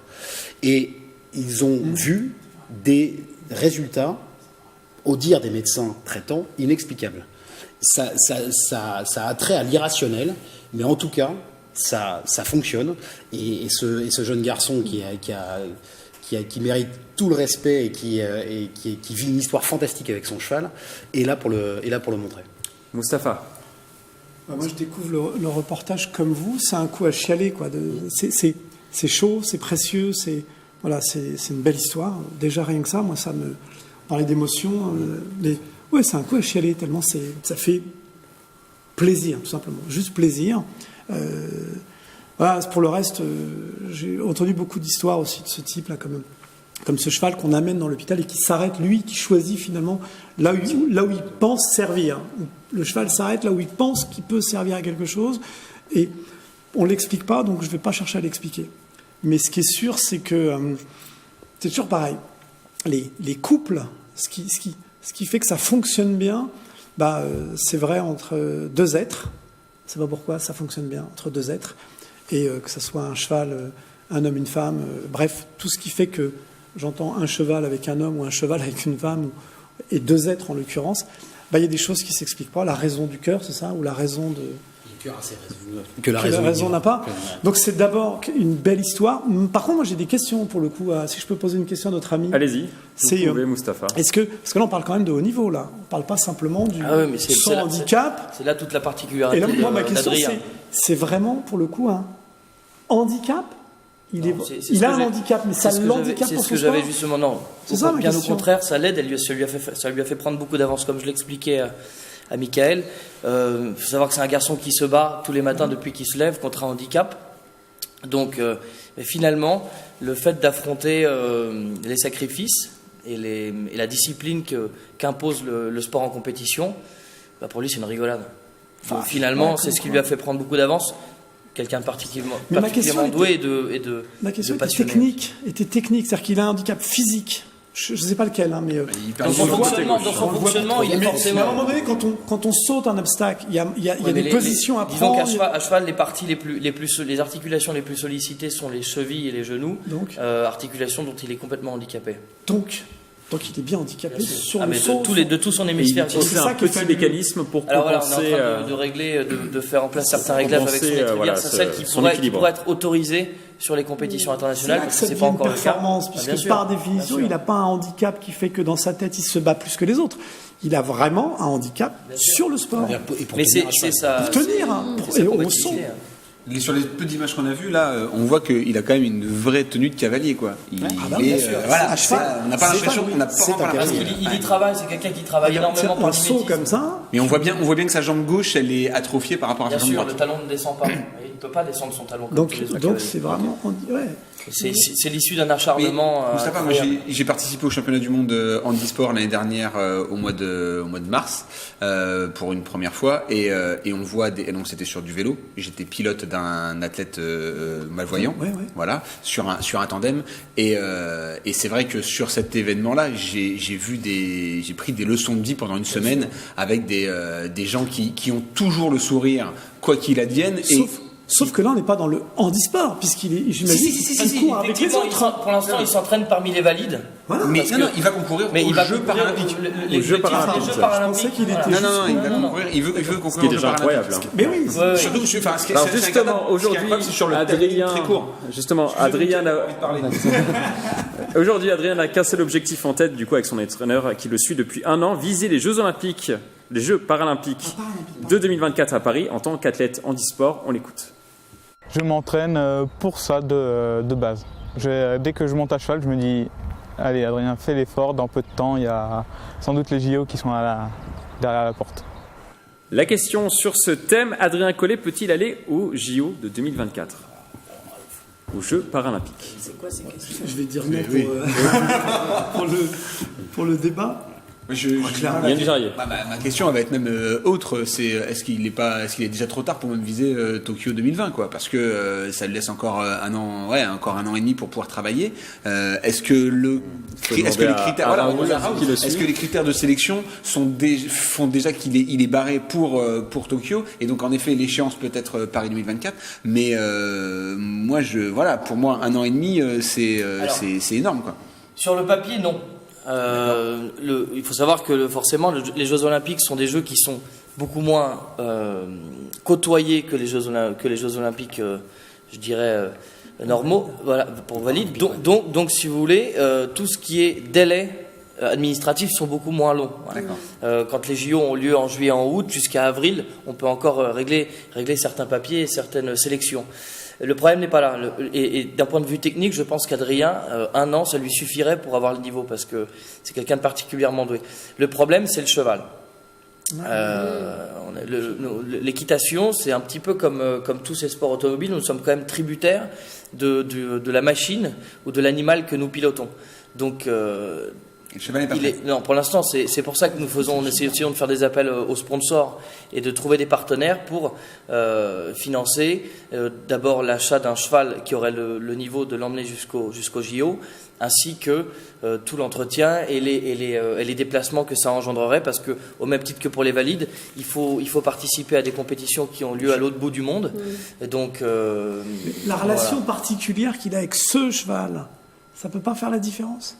Et ils ont vu des résultats, au dire des médecins traitants, inexplicables. Ça a trait à l'irrationnel, mais en tout cas, ça fonctionne. Et ce jeune garçon qui mérite tout le respect et qui vit une histoire fantastique avec son cheval est là pour le montrer. Moustapha. Moi, je découvre le reportage comme vous. C'est un coup à chialer, quoi. C'est chaud, c'est précieux, c'est une belle histoire. Déjà, rien que ça, moi, ça me parlait d'émotion. Ouais, c'est un coup à chialer, tellement ça fait plaisir, tout simplement. Juste plaisir. Voilà, pour le reste, j'ai entendu beaucoup d'histoires aussi de ce type-là, comme ce cheval qu'on amène dans l'hôpital et qui s'arrête, lui, qui choisit finalement là où il pense servir. Le cheval s'arrête là où il pense qu'il peut servir à quelque chose, et on ne l'explique pas, donc je ne vais pas chercher à l'expliquer. Mais ce qui est sûr, c'est que c'est toujours pareil. les couples, ce qui fait que ça fonctionne bien, c'est vrai entre deux êtres. Je ne sais pas pourquoi ça fonctionne bien entre deux êtres. Et que ce soit un cheval, un homme, une femme, bref, tout ce qui fait que j'entends un cheval avec un homme ou un cheval avec une femme, et deux êtres en l'occurrence, il y a des choses qui ne s'expliquent pas. La raison du cœur, c'est ça, ou la raison de... Le cœur a ses raisons. Que la raison n'a pas. Donc c'est d'abord une belle histoire. Par contre, moi j'ai des questions pour le coup. Si je peux poser une question à notre ami. Allez-y, vous pouvez, Mustapha. Parce que là on parle quand même de haut niveau là. On ne parle pas simplement du sans handicap. C'est là toute la particularité. Et là, moi ma question d'Adrien. c'est vraiment pour le coup un handicap. Il a un handicap, mais ça l'handicap pour son sport. C'est ce que j'avais justement. Non, c'est ça, bien au contraire, ça l'aide. Ça lui a fait prendre beaucoup d'avance, comme je l'expliquais à Michael. Il faut savoir que c'est un garçon qui se bat tous les matins depuis qu'il se lève contre un handicap. Donc, mais finalement, le fait d'affronter les sacrifices et la discipline qu'impose le sport en compétition, pour lui, c'est une rigolade. Donc, finalement, c'est ce qui lui a fait prendre beaucoup d'avance. Quelqu'un de particulièrement doué et de ma question passionné. était technique, c'est-à-dire qu'il a un handicap physique. Je ne sais pas lequel, mais dans son fonctionnement, il est forcément. Mais à un moment donné, quand on saute un obstacle, il y a des positions à prendre. Disons qu'à cheval, les parties les articulations les plus sollicitées sont les chevilles et les genoux. Donc, articulations dont il est complètement handicapé. Donc il est bien handicapé sur le saut. De tout son hémisphère. C'est un petit mécanisme pour compenser. Alors voilà, on est en train de régler, de faire en place certains réglages avec son étrivière. C'est celle qui pourrait être autorisée sur les compétitions internationales. C'est pas encore le cas. Puisque par définition, il n'a pas un handicap qui fait que dans sa tête, il se bat plus que les autres. Il a vraiment un handicap sur le sport. Mais c'est ça. Pour tenir, et au saut. Sur les peu d'images qu'on a vues, là, on voit qu'il a quand même une vraie tenue de cavalier, quoi. Bien sûr. Voilà, on n'a pas l'impression il y travaille, c'est quelqu'un qui travaille énormément par un saut comme ça. Mais on voit bien que sa jambe gauche, elle est atrophiée par rapport à sa jambe droite. Bien sûr, le talon ne descend pas. Il ne peut pas descendre son talon. Donc c'est vraiment... C'est l'issue d'un acharnement. Moustapha, moi j'ai participé au championnat du monde handisport l'année dernière au mois de mars pour une première fois et on voit donc c'était sur du vélo. J'étais pilote d'un athlète malvoyant, voilà, sur un tandem et c'est vrai que sur cet événement-là, j'ai pris des leçons de vie pendant une semaine avec des gens qui ont toujours le sourire quoi qu'il advienne. Sauf que là, on n'est pas dans le handisport, puisqu'il est, j'imagine, il court avec les autres. Pour l'instant, il s'entraîne parmi les valides. Voilà, mais il va concourir aux Jeux paralympiques. Les Jeux paralympiques. Je pensais qu'il était. Non, il va concourir. Il veut concourir. Ce qui est déjà incroyable. Mais oui. Surtout, alors justement, aujourd'hui, Adrien n'a qu'un seul objectif en tête, du coup, avec son entraîneur qui le suit depuis un an, viser les Jeux Olympiques, les Jeux Paralympiques de 2024 à Paris en tant qu'athlète handisport. On l'écoute. Je m'entraîne pour ça de base. Dès que je monte à cheval, je me dis allez Adrien, fais l'effort, dans peu de temps, il y a sans doute les JO qui sont derrière la porte. La question sur ce thème, Adrien Collet peut-il aller aux JO de 2024 ? Aux Jeux Paralympiques. C'est quoi ces questions ? Je vais dire non pour le débat. Ma question va être même autre, c'est est-ce qu'il est déjà trop tard pour même viser Tokyo 2020 quoi, parce que ça le laisse encore un an et demi pour pouvoir travailler. Est-ce que les critères de sélection font déjà qu'il est barré pour Tokyo, et donc en effet l'échéance peut être Paris 2024, mais pour moi un an et demi c'est énorme quoi. Sur le papier non. Il faut savoir que forcément les Jeux Olympiques sont des jeux qui sont beaucoup moins côtoyés que les Jeux Olympiques, je dirais normaux, voilà, pour valides. Donc, si vous voulez, tout ce qui est délai administratifs sont beaucoup moins longs. Quand les JO ont lieu en juillet, en août, jusqu'à avril, on peut encore régler certains papiers et certaines sélections. Le problème n'est pas là. Et d'un point de vue technique, je pense qu'Adrien, un an, ça lui suffirait pour avoir le niveau, parce que c'est quelqu'un de particulièrement doué. Le problème, c'est le cheval. L'équitation, c'est un petit peu comme tous ces sports automobiles. Nous sommes quand même tributaires de la machine ou de l'animal que nous pilotons. Donc, Le cheval n'est pas prêt. Non, pour l'instant, c'est pour ça que nous essayons de faire des appels aux sponsors et de trouver des partenaires pour financer d'abord l'achat d'un cheval qui aurait le niveau de l'emmener jusqu'au JO, ainsi que tout l'entretien et les déplacements que ça engendrerait, parce que au même titre que pour les valides, il faut participer à des compétitions qui ont lieu à l'autre bout du monde. Et donc la relation particulière qu'il a avec ce cheval, ça peut pas faire la différence?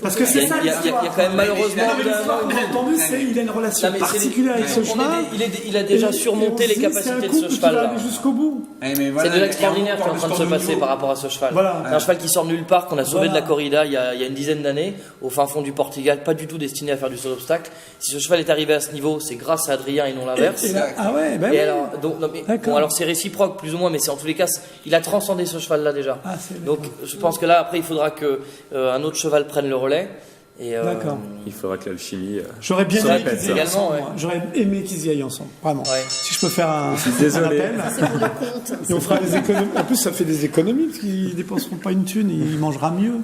Parce que c'est ça l'histoire. Il y a quand même malheureusement... L'histoire qu'on a entendue, c'est qu'il a une relation particulière avec ce cheval. Il a déjà surmonté les capacités de ce cheval-là. Jusqu'au bout. C'est de l'extraordinaire qui est en train de se passer par rapport à ce cheval. C'est un cheval qui sort de nulle part, qu'on a sauvé de la corrida il y a une dizaine d'années, au fin fond du Portugal, pas du tout destiné à faire du saut d'obstacle. Si ce cheval est arrivé à ce niveau, c'est grâce à Adrien et non l'inverse. Ah ouais, ben oui. Alors c'est réciproque plus ou moins, mais c'est en tous les cas, il a transcendé ce cheval-là déjà. Donc je pense que là, après, il faudra qu'un autre cheval prenne le relais. D'accord. Il faudra que l'alchimie. J'aurais bien aimé qu'ils y aillent également, ensemble. J'aurais aimé qu'ils y aillent ensemble, vraiment. Ouais. Si je peux faire un désolé. appel. C'est pour le compte. Et on fera des économies. En plus, ça fait des économies parce qu'ils dépenseront pas une thune, il mangera mieux.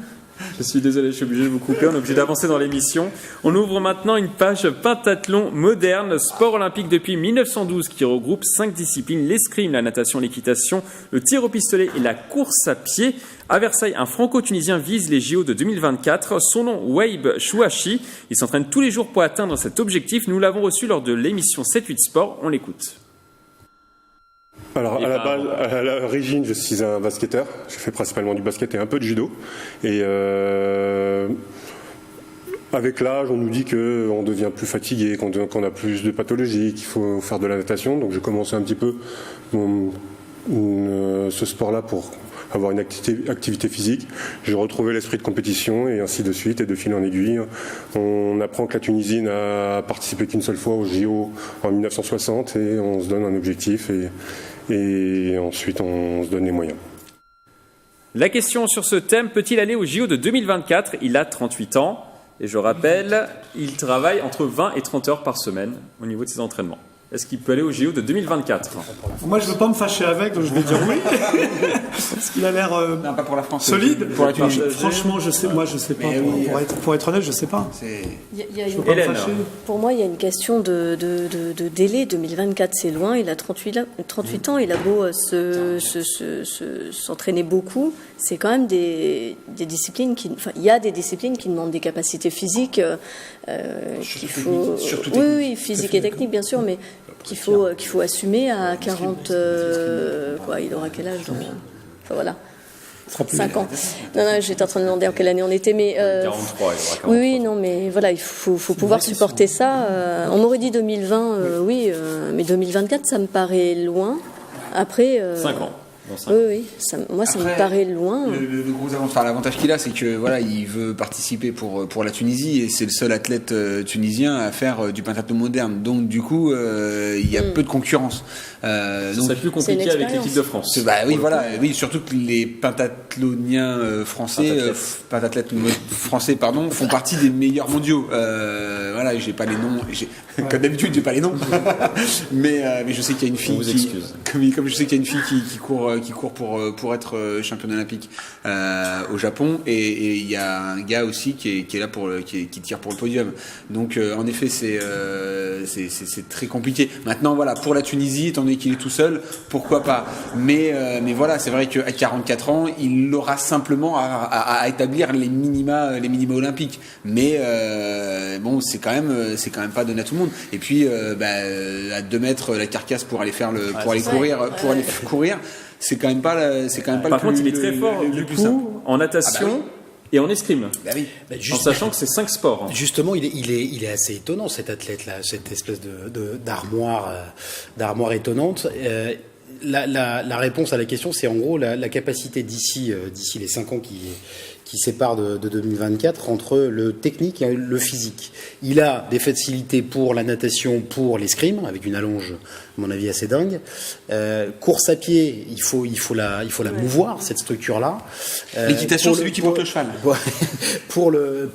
Je suis désolé, je suis obligé de vous couper, on est obligé d'avancer dans l'émission. On ouvre maintenant une page pentathlon moderne, sport olympique depuis 1912, qui regroupe 5 disciplines, l'escrime, la natation, l'équitation, le tir au pistolet et la course à pied. À Versailles, un franco-tunisien vise les JO de 2024. Son nom, Waib Chouachi. Il s'entraîne tous les jours pour atteindre cet objectif. Nous l'avons reçu lors de l'émission 7-8 Sport. On l'écoute. Alors, à l'origine, je suis un basketteur. Je fais principalement du basket et un peu de judo. Et avec l'âge, on nous dit qu'on devient plus fatigué, qu'on a plus de pathologies, qu'il faut faire de la natation. Donc, j'ai commencé un petit peu ce sport-là pour avoir une activité physique. J'ai retrouvé l'esprit de compétition et ainsi de suite, et de fil en aiguille. On apprend que la Tunisie n'a participé qu'une seule fois au JO en 1960 et on se donne un objectif et ensuite on se donne les moyens. La question sur ce thème, peut-il aller au JO de 2024 ? Il a 38 ans et je rappelle, il travaille entre 20 et 30 heures par semaine au niveau de ses entraînements. Est-ce qu'il peut aller au JO de 2024 ? Moi, je ne veux pas me fâcher avec, donc je vais dire oui. Parce qu'il a l'air non, pas pour la France, solide. Pour la Tunisie. Franchement, je sais pas. Pour être honnête, je ne sais pas. Hélène. Pour moi, il y a une question de délai. 2024, c'est loin. Il a 38 ans. Il a beau s'entraîner beaucoup. C'est quand même des disciplines il y a des disciplines qui demandent des capacités physiques qu'il faut. Oui, physique et technique, bien sûr, mais qu'il faut assumer à 40. Il aura quel âge donc, voilà. 5 ans. Non, j'étais en train de demander en quelle année on était, mais 43. oui, non, mais voilà, il faut pouvoir supporter ça. On m'aurait dit 2020, mais 2024, ça me paraît loin. Après. 5 ans. Oui, ça me paraît loin. Le gros avantage, l'avantage qu'il a, c'est que voilà, il veut participer pour la Tunisie et c'est le seul athlète tunisien à faire du pentathlon moderne. Donc du coup, il y a peu de concurrence. Ce serait plus compliqué avec l'équipe de France. Oui, surtout que les pentathloniens français, font partie des meilleurs mondiaux. J'ai pas les noms. Comme d'habitude, j'ai pas les noms. mais je sais qu'il y a une fille comme je sais qu'il y a une fille qui court pour être championne olympique au Japon et il y a un gars aussi qui est là qui tire pour le podium. Donc en effet c'est très compliqué. Maintenant voilà, pour la Tunisie, étant donné qu'il est tout seul, pourquoi pas. Mais voilà, c'est vrai qu'à 44 ans, il aura simplement à établir les minima olympiques. Mais bon, c'est quand même pas donné à tout le monde. Et puis à 2 mètres la carcasse pour aller courir, c'est quand même pas Par contre, il est très fort du coup en natation et en escrime. En sachant que c'est 5 sports. Justement, il est assez étonnant cet athlète-là, cette espèce d'armoire étonnante. La réponse à la question, c'est en gros la capacité d'ici les 5 ans qui sépare de 2024 entre le technique et le physique. Il a des facilités pour la natation, pour l'escrime, avec une allonge, à mon avis, assez dingue. Course à pied, il faut la mouvoir, cette structure-là. L'équitation, c'est lui qui porte le cheval. Pour le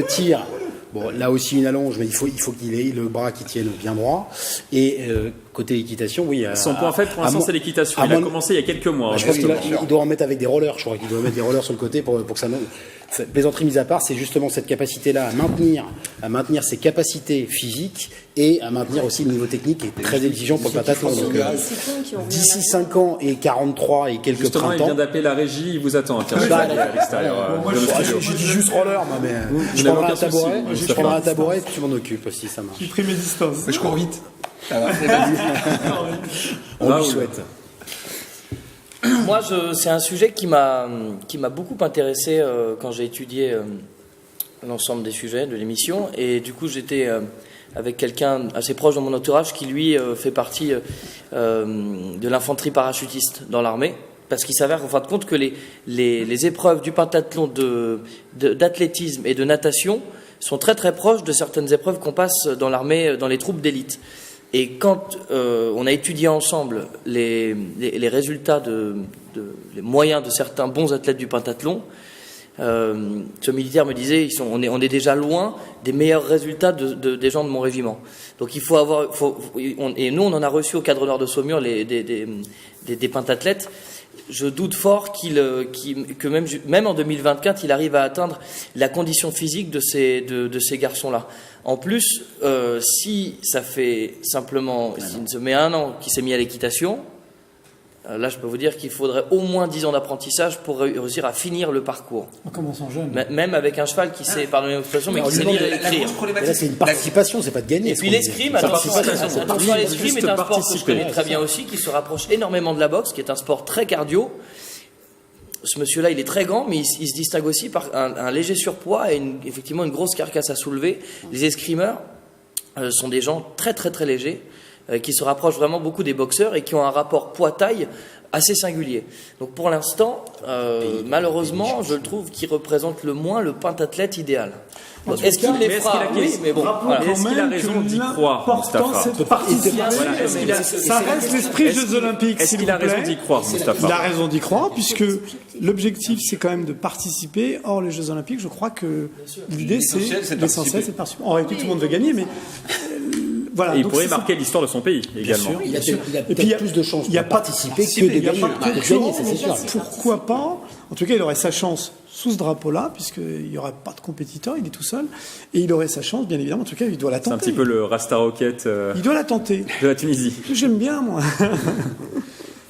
tir, bon, là aussi une allonge, mais il faut qu'il ait le bras qui tienne bien droit. Et Côté équitation, oui. Son point faible pour l'instant, c'est l'équitation. Il a commencé il y a quelques mois. Je pense qu'il doit en mettre avec des rollers. Je crois qu'il doit mettre des rollers sur le côté pour que ça monte. Plaisanterie mise à part, c'est justement cette capacité-là à maintenir ses capacités physiques et à maintenir aussi le niveau technique qui est très exigeant pour le pentathlon. Donc, d'ici 5 ans et 43 et quelques justement, printemps. Il vient d'appeler la régie, il vous attend à l'extérieur. Je dis juste roller, moi, mais je prendrai un tabouret et puis tu m'en occupes aussi, ça marche. J'ai pris mes distances. Je cours vite. Ça va, on lui souhaite. Moi, c'est un sujet qui m'a beaucoup intéressé quand j'ai étudié l'ensemble des sujets de l'émission. Et du coup, j'étais avec quelqu'un assez proche dans mon entourage qui, lui, fait partie de l'infanterie parachutiste dans l'armée. Parce qu'il s'avère, en fin de compte, que les épreuves du pentathlon, d'athlétisme et de natation sont très très proches de certaines épreuves qu'on passe dans l'armée, dans les troupes d'élite. Et quand on a étudié ensemble les résultats les moyens de certains bons athlètes du pentathlon, ce militaire me disait on est déjà loin des meilleurs résultats des gens de mon régiment. Donc il faut avoir et nous on en a reçu au cadre d'or de Saumur des pentathlètes. Je doute fort que même en 2024, il arrive à atteindre la condition physique de ces garçons-là. En plus, si ça fait simplement, s'il se met 1 an qu'il s'est mis à l'équitation, là je peux vous dire qu'il faudrait au moins 10 ans d'apprentissage pour réussir à finir le parcours. En commençant jeune. Même avec un cheval qui sait, pardonnez l'expression, mais qui sait lire et écrire. Là, c'est une participation, c'est pas de gagner. Et puis l'escrime, attention, l'escrime est un sport que je connais très bien aussi, qui se rapproche énormément de la boxe, qui est un sport très cardio. Ce monsieur-là, il est très grand, mais il se distingue aussi par un léger surpoids et effectivement une grosse carcasse à soulever. Les escrimeurs sont des gens très très très légers, qui se rapprochent vraiment beaucoup des boxeurs et qui ont un rapport poids-taille assez singulier. Donc pour l'instant, malheureusement, je le trouve qu'il représente le moins le pentathlète idéal. Est-ce qu'il les fera ? Oui, mais bon. Est-ce qu'il a raison d'y croire, Mustapha ? Ça reste l'esprit Jeux Olympiques. Est-ce qu'il a raison d'y croire, Mustapha ? Il a raison d'y croire, puisque l'objectif, c'est quand même de participer. Or, les Jeux Olympiques, je crois que l'idée, c'est l'essentiel, c'est de participer. En réalité, tout le monde veut gagner, mais voilà. Et il pourrait marquer l'histoire de son pays également. Il a peut-être plus de chances de participer que de gagner. C'est sûr. Pourquoi pas ? En tout cas, il aurait sa chance sous ce drapeau-là, puisqu'il n'y aurait pas de compétiteur, il est tout seul, et il aurait sa chance, bien évidemment. En tout cas, il doit la tenter. C'est un petit peu le Rasta Rocket il doit la tenter. De la Tunisie. J'aime bien, moi.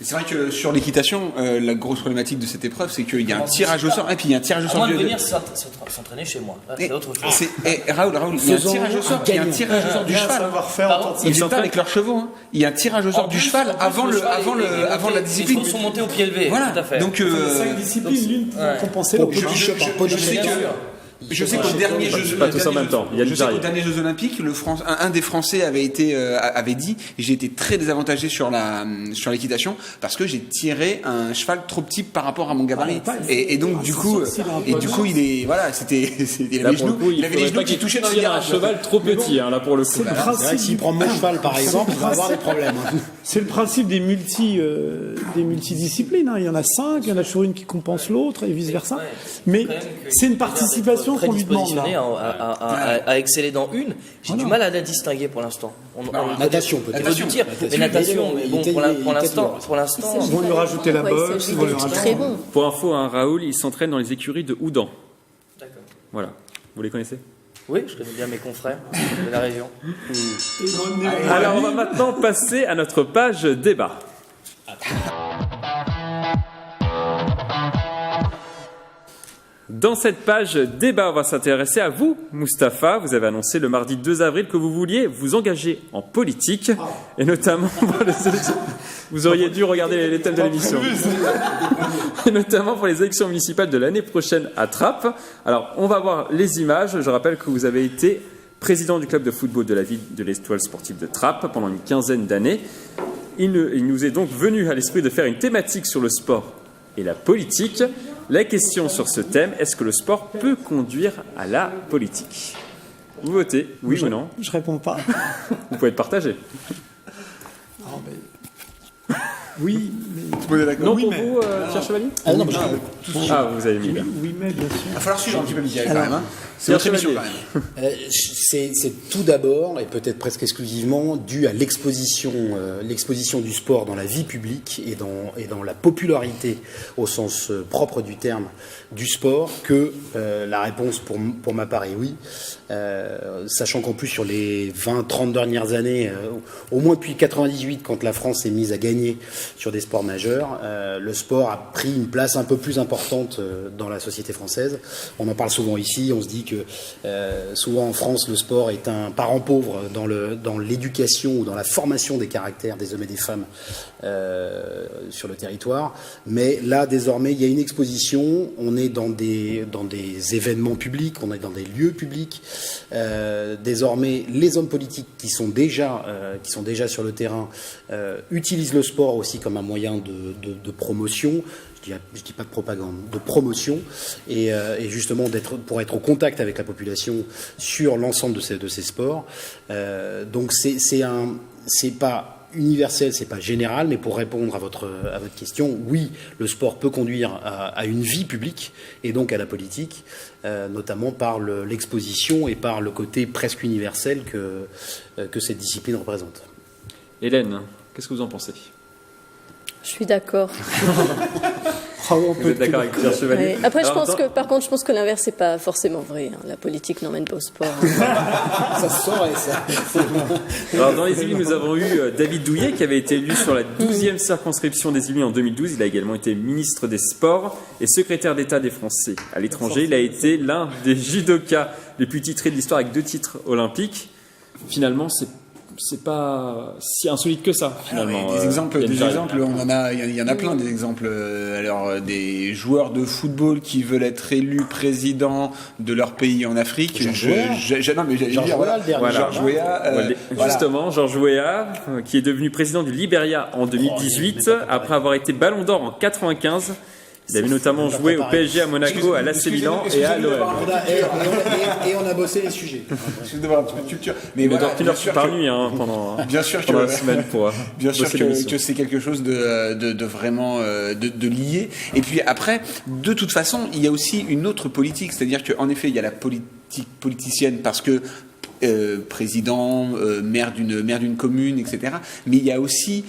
C'est vrai que sur l'équitation, la grosse problématique de cette épreuve, c'est qu'il y a un tirage au sort. Et puis il y a un tirage au sort. À moins de venir s'entraîner chez moi. Là, c'est autre chose. Raoul, il y a un tirage au sort. Il y a un tirage au sort du cheval. Ils s'entraînent avec leurs chevaux. Hein. Il y a un tirage au sort du cheval avant la discipline. Ils sont montés au pied levé. Voilà. Tout à fait. Donc 5 disciplines, l'une pour compenser l'autre. Je sais qu'au dernier Jeux Olympiques, un des Français avait dit, et j'ai été très désavantagé sur l'équitation parce que j'ai tiré un cheval trop petit par rapport à mon gabarit. Et donc du coup, il est il avait les genoux qui touchaient dans un cheval trop petit là pour le coup. C'est vrai que s'il prend mon cheval par exemple, il va avoir des problèmes. C'est le principe des multidisciplines. Il y en a 5, il y en a toujours une qui compense l'autre et vice versa. Mais c'est une participation qu'on lui demande là. À exceller dans une, j'ai du mal à la distinguer pour l'instant. Natation peut-être. Mais natation, mais bon, pour l'instant. Ils vont lui rajouter la boxe. Très bon. Pour info, Raoul, il s'entraîne dans les écuries de Houdan. D'accord. Voilà. Vous les connaissez ? Oui, je connais bien mes confrères de la région. Alors, on va maintenant passer à notre page débat. Dans cette page débat, on va s'intéresser à vous, Mustapha. Vous avez annoncé le mardi 2 avril que vous vouliez vous engager en politique, et notamment pour les élections. Vous auriez dû regarder les thèmes de l'émission. Et notamment pour les élections municipales de l'année prochaine à Trappes. Alors, on va voir les images. Je rappelle que vous avez été président du club de football de la ville de l'Étoile sportive de Trappes pendant une quinzaine d'années. Il nous est donc venu à l'esprit de faire une thématique sur le sport et la politique. La question sur ce thème, est-ce que le sport peut conduire à la politique ? Vous votez, oui ou non ? Je réponds pas. Vous pouvez être partagé. Oui, Non, pour vous, Pierre Chevalier? Non, vous avez mis là. oui, mais bien sûr. Il va falloir suivre un petit peu Michael quand Alors, même. C'est votre émission quand même. C'est tout d'abord, et peut-être presque exclusivement, dû à l'exposition du sport dans la vie publique et dans la popularité, au sens propre du terme, du sport, que la réponse pour ma part est oui. Sachant qu'en plus, sur les 20-30 dernières années, au moins depuis 98, quand la France s'est mise à gagner sur des sports majeurs, le sport a pris une place un peu plus importante dans la société française. On en parle souvent ici, on se dit que souvent en France, le sport est un parent pauvre dans l'éducation ou dans la formation des caractères des hommes et des femmes sur le territoire. Mais là, désormais, il y a une exposition, on est dans des événements publics, on est dans des lieux publics. Désormais, les hommes politiques qui sont déjà sur le terrain utilisent le sport aussi comme un moyen de promotion. Je dis pas de propagande, de promotion, et justement pour être au contact avec la population sur l'ensemble de ces sports. Donc c'est pas universel, c'est pas général, mais pour répondre à votre question, oui, le sport peut conduire à une vie publique et donc à la politique, notamment par l'exposition et par le côté presque universel que cette discipline représente. Hélène, qu'est-ce que vous en pensez? Je suis d'accord. Vous êtes d'accord avec Pierre Chevalier? Oui. Après, je pense que l'inverse n'est pas forcément vrai. La politique n'emmène pas au sport. Ça se saurait, ça. Alors, dans les élus, nous avons eu David Douillet, qui avait été élu sur la 12e circonscription des élus en 2012. Il a également été ministre des Sports et secrétaire d'État des Français à l'étranger. Il a été l'un des judokas les plus titrés de l'histoire avec 2 titres olympiques. Finalement, c'est pas si insolite que ça, finalement. Des exemples, il y en a plein des exemples. Alors, des joueurs de football qui veulent être élus président de leur pays en Afrique. Justement, Georges Weah, qui est devenu président du Libéria en 2018, après avoir été Ballon d'Or en 95. Il avait notamment joué au PSG, à Monaco, à l'AC Milan et à l'OM. Et on a bossé les sujets. Excusez d'avoir un petit peu de culture. Mais dort une heure par nuit pendant la semaine pour bien sûr que c'est quelque chose de vraiment de lié. Et puis après, de toute façon, il y a aussi une autre politique, c'est-à-dire qu'en effet, il y a la politique politicienne parce que président, maire d'une commune, etc. Mais il y a aussi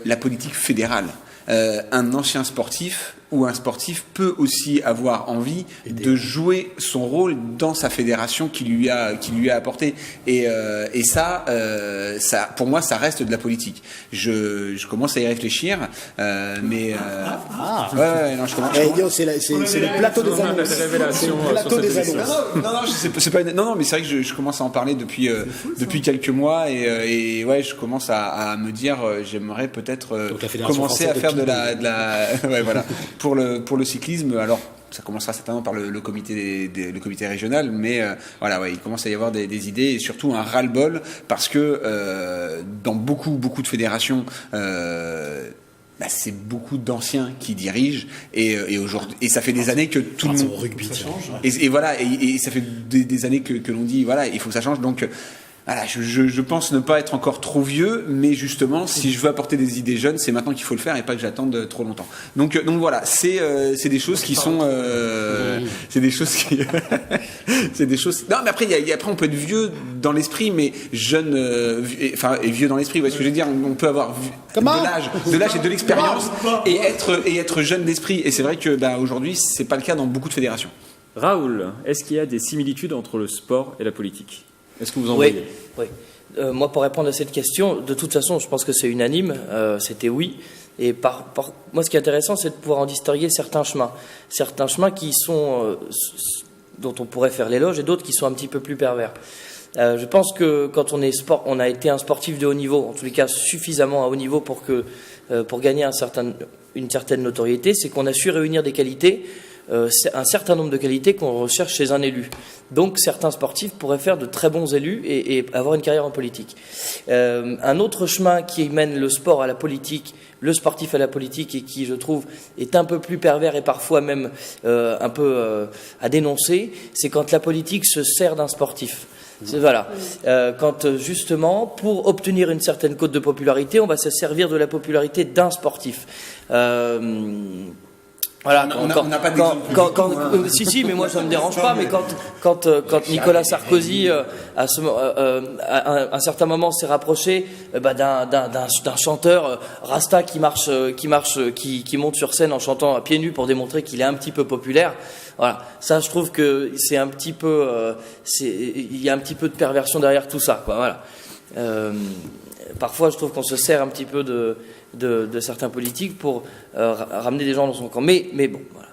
la politique fédérale. Un ancien sportif ou un sportif peut aussi avoir envie de jouer son rôle dans sa fédération qui lui a apporté. Et ça, pour moi, ça reste de la politique. Je commence à y réfléchir, mais je commence. C'est le plateau des annonces. C'est le plateau des annonces. Non, mais c'est vrai que je commence à en parler depuis quelques mois et ouais, je commence à me dire, j'aimerais peut-être commencer à faire de la ouais, voilà. Pour le cyclisme, alors ça commencera certainement par le comité régional, mais il commence à y avoir des idées et surtout un ras-le-bol parce que dans beaucoup de fédérations, c'est beaucoup d'anciens qui dirigent et aujourd'hui, et ça fait des années que tout le monde rugby ça change. Et ça fait des années que l'on dit il faut que ça change. Donc voilà, je pense ne pas être encore trop vieux, mais justement, si je veux apporter des idées jeunes, c'est maintenant qu'il faut le faire et pas que j'attende trop longtemps. Donc voilà, c'est des choses qui sont, c'est des choses qui, c'est des choses. Non, mais après après on peut être vieux dans l'esprit, mais jeune, et vieux dans l'esprit. Vous voyez ce que je veux dire? On peut avoir de l'âge et de l'expérience et être jeune d'esprit. Et c'est vrai que aujourd'hui, c'est pas le cas dans beaucoup de fédérations. Raoul, est-ce qu'il y a des similitudes entre le sport et la politique? Est-ce que vous en voyez? Oui. Moi, pour répondre à cette question, de toute façon, je pense que c'est unanime. C'était oui. Et moi, ce qui est intéressant, c'est de pouvoir en distinguer certains chemins qui sont dont on pourrait faire l'éloge et d'autres qui sont un petit peu plus pervers. Je pense que quand on a été un sportif de haut niveau, en tous les cas suffisamment à haut niveau pour gagner une certaine notoriété, c'est qu'on a su réunir des qualités. Un certain nombre de qualités qu'on recherche chez un élu. Donc certains sportifs pourraient faire de très bons élus et avoir une carrière en politique. Un autre chemin qui mène le sport à la politique, le sportif à la politique, et qui, je trouve, est un peu plus pervers et parfois même un peu à dénoncer, c'est quand la politique se sert d'un sportif. Voilà. Quand justement, pour obtenir une certaine cote de popularité, on va se servir de la popularité d'un sportif. Voilà. On n'a pas d'exemple. Si, mais moi ça me dérange pas. Mais quand Nicolas Sarkozy à un certain moment s'est rapproché d'un chanteur Rasta qui monte sur scène en chantant à pieds nus pour démontrer qu'il est un petit peu populaire. Voilà. Ça, je trouve que c'est un petit peu, il y a un petit peu de perversion derrière tout ça, quoi. Voilà. Parfois, je trouve qu'on se sert un petit peu de certains politiques pour ramener des gens dans son camp. Mais bon, voilà.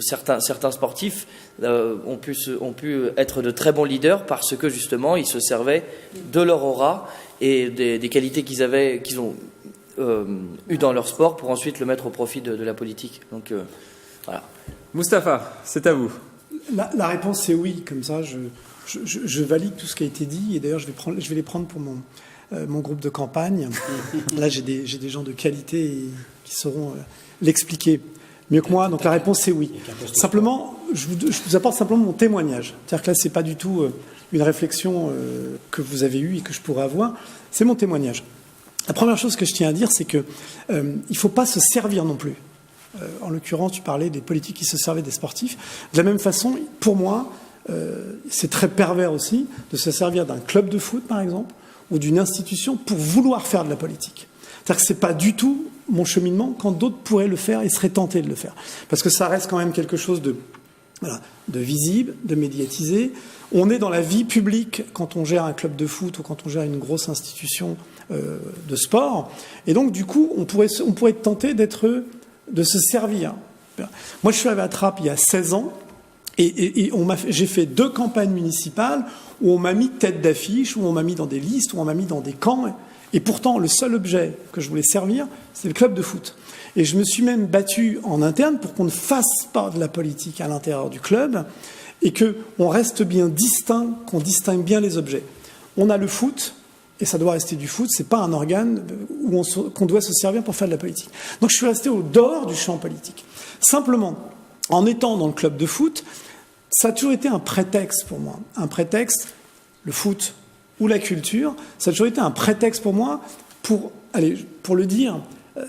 Certains sportifs ont pu être de très bons leaders parce que justement, ils se servaient de leur aura et des qualités qu'ils ont eues dans leur sport pour ensuite le mettre au profit de la politique. Donc voilà. Moustapha, c'est à vous. La réponse c'est oui. Comme ça, je valide tout ce qui a été dit. Et d'ailleurs, je vais les prendre pour mon groupe de campagne. Là, j'ai des gens de qualité qui sauront l'expliquer mieux que moi. Donc la réponse c'est oui. Simplement, je vous apporte simplement mon témoignage. C'est-à-dire que là, c'est pas du tout une réflexion que vous avez eue et que je pourrais avoir. C'est mon témoignage. La première chose que je tiens à dire, c'est que il faut pas se servir non plus. En l'occurrence, tu parlais des politiques qui se servaient des sportifs. De la même façon, pour moi, c'est très pervers aussi de se servir d'un club de foot, par exemple, ou d'une institution pour vouloir faire de la politique. C'est-à-dire que c'est pas du tout mon cheminement quand d'autres pourraient le faire et seraient tentés de le faire. Parce que ça reste quand même quelque chose de visible, de médiatisé. On est dans la vie publique quand on gère un club de foot ou quand on gère une grosse institution de sport. Et donc, du coup, on pourrait être tenté de se servir. Moi, je suis arrivé à Trappes il y a 16 ans et j'ai fait 2 campagnes municipales où on m'a mis tête d'affiche, où on m'a mis dans des listes, où on m'a mis dans des camps. Et pourtant, le seul objet que je voulais servir, c'était le club de foot. Et je me suis même battu en interne pour qu'on ne fasse pas de la politique à l'intérieur du club et qu'on reste bien distinct, qu'on distingue bien les objets. On a le foot, et ça doit rester du foot, c'est pas un organe qu'on doit se servir pour faire de la politique. Donc je suis resté au dehors du champ politique. Simplement, en étant dans le club de foot, ça a toujours été un prétexte pour moi. Un prétexte, le foot ou la culture, ça a toujours été un prétexte pour moi pour le dire,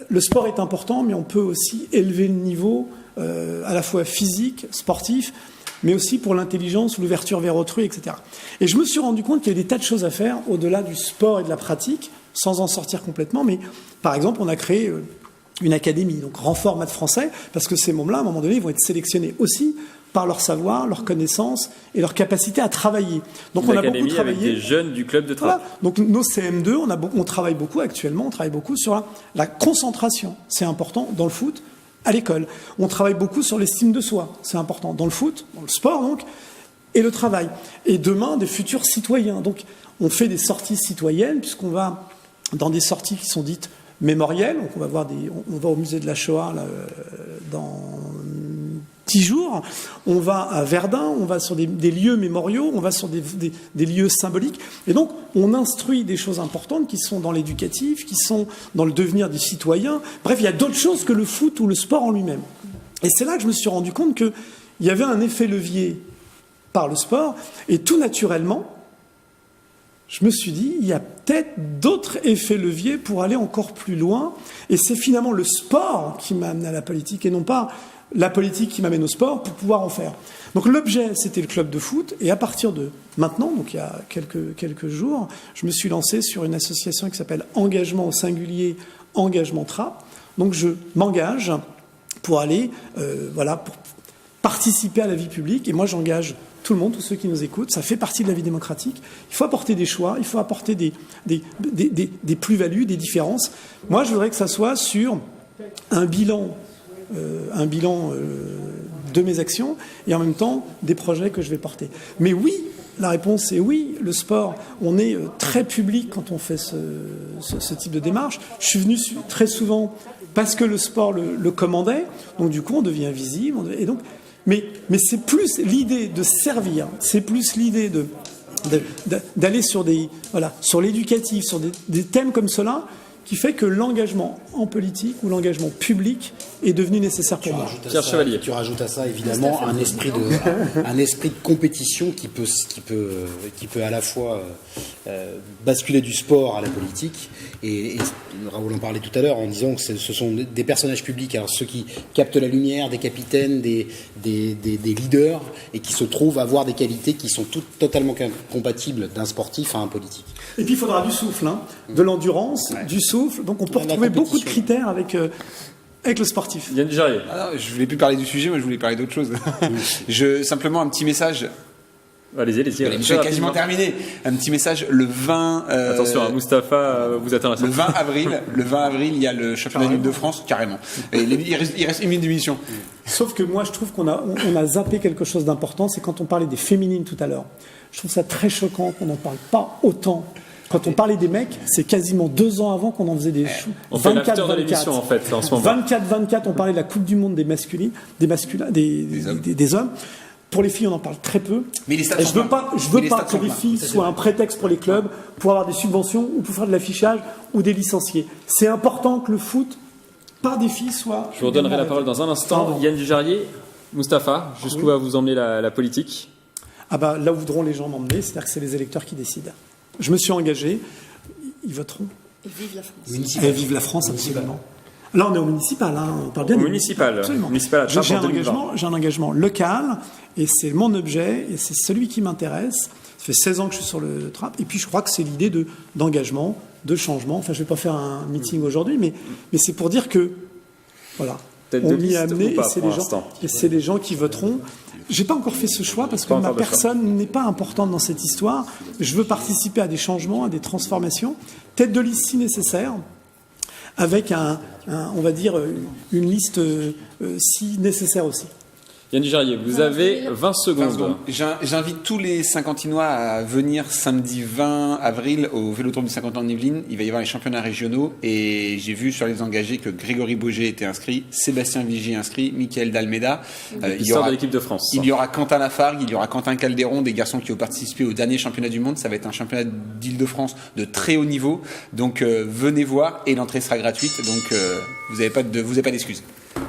le sport est important, mais on peut aussi élever le niveau à la fois physique, sportif, mais aussi pour l'intelligence, l'ouverture vers autrui, etc. Et je me suis rendu compte qu'il y a des tas de choses à faire au-delà du sport et de la pratique, sans en sortir complètement. Mais par exemple, on a créé une académie, donc renfort maths français, parce que ces mômes-là, à un moment donné, ils vont être sélectionnés aussi par leur savoir, leur connaissance et leur capacité à travailler. Donc on a beaucoup travaillé avec des jeunes du club de Trappes. Voilà. Donc nos CM2, on travaille beaucoup actuellement, on travaille beaucoup sur la concentration. C'est important dans le foot. À l'école. On travaille beaucoup sur l'estime de soi, c'est important, dans le foot, dans le sport donc, et le travail. Et demain, des futurs citoyens. Donc on fait des sorties citoyennes, puisqu'on va dans des sorties qui sont dites mémorielles. Donc on va au musée de la Shoah là, dans 10 jours. On va à Verdun, on va sur des lieux mémoriaux, on va sur des lieux symboliques. Et donc, on instruit des choses importantes qui sont dans l'éducatif, qui sont dans le devenir du citoyen. Bref, il y a d'autres choses que le foot ou le sport en lui-même. Et c'est là que je me suis rendu compte qu'il y avait un effet levier par le sport. Et tout naturellement, je me suis dit, il y a peut-être d'autres effets leviers pour aller encore plus loin. Et c'est finalement le sport qui m'a amené à la politique et non pas la politique qui m'amène au sport pour pouvoir en faire. Donc l'objet, c'était le club de foot. Et à partir de maintenant, donc il y a quelques jours, je me suis lancé sur une association qui s'appelle Engagement au singulier, Engagement Trappes. Donc je m'engage pour aller, pour participer à la vie publique. Et moi, j'engage tout le monde, tous ceux qui nous écoutent. Ça fait partie de la vie démocratique. Il faut apporter des choix, il faut apporter des plus-values, des différences. Moi, je voudrais que ça soit sur un bilan de mes actions et en même temps des projets que je vais porter. Mais oui, la réponse est oui, le sport, on est très public quand on fait ce type de démarche. Je suis venu très souvent parce que le sport le commandait, donc du coup on devient visible. Et donc, mais c'est plus l'idée de servir, c'est plus l'idée d'aller sur sur l'éducatif, sur des thèmes comme cela qui fait que l'engagement en politique ou l'engagement public est devenu nécessaire pour moi. Pierre Chevalier. Tu rajoutes à ça évidemment un esprit de compétition qui peut à la fois basculer du sport à la politique. Et Raoul en parlait tout à l'heure en disant que ce sont des personnages publics, alors ceux qui captent la lumière, des capitaines, des leaders, et qui se trouvent avoir des qualités qui sont totalement compatibles d'un sportif à un politique. Et puis il faudra du souffle, de l'endurance, du souffle. Donc on peut retrouver beaucoup de critères avec le sportif. Yann Dujarier. Ah non, je voulais plus parler du sujet, moi je voulais parler d'autre chose. Simplement un petit message. Allez-y. L'émission est quasiment terminée. Un petit message, le 20... Attention, Moustapha vous attend à la le 20 avril, il y a le championnat du monde de France, carrément. Et il reste une minute d'émission. Sauf que moi, je trouve qu'on a zappé quelque chose d'important, c'est quand on parlait des féminines tout à l'heure. Je trouve ça très choquant qu'on n'en parle pas autant. Quand on parlait des mecs, c'est quasiment 2 ans avant qu'on en faisait des choux. On fait l'after de l'émission, en fait, en ce moment. 24-24, on parlait de la Coupe du Monde des hommes. Pour les filles, on en parle très peu. Mais les stats je veux pas que les filles soient un prétexte pour les clubs pour avoir des subventions ou pour faire de l'affichage ou des licenciés. C'est important que le foot, par des filles, soit... Je vous redonnerai la parole dans un instant. Pardon. Yann Dujarier, Moustapha, jusqu'où va vous emmener la politique ? Là où voudront les gens m'emmener, c'est-à-dire que c'est les électeurs qui décident. Je me suis engagé, ils voteront. Et vive la France. Et vive la France, absolument. Là, on est au municipal, on parle bien au du municipal. Absolument. Municipal à Trappes en 2020. J'ai un engagement local, et c'est mon objet, et c'est celui qui m'intéresse. Ça fait 16 ans que je suis sur le Trappes, et puis je crois que c'est l'idée d'engagement, de changement. Enfin, je ne vais pas faire un meeting aujourd'hui, mais c'est pour dire que, voilà, on m'y a amené, et c'est les gens qui voteront. J'ai pas encore fait ce choix parce que ma personne n'est pas importante dans cette histoire. Je veux participer à des changements, à des transformations. Tête de liste si nécessaire, avec on va dire, une liste si nécessaire aussi. Yann Dujarier, vous avez 20 secondes. J'invite tous les Saint-Quentinois à venir samedi 20 avril au Vélodrome du Saint-Quentin en Yvelines. Il va y avoir les championnats régionaux et j'ai vu sur les engagés que Grégory Boger était inscrit, Sébastien Vigier inscrit, Michael D'Almeida. Il y aura de l'équipe de France. Il y aura Quentin Lafargue, il y aura Quentin Calderon, des garçons qui ont participé au dernier championnat du monde. Ça va être un championnat d'Île-de-France de très haut niveau. Donc venez voir et l'entrée sera gratuite. Donc vous n'avez pas d'excuses.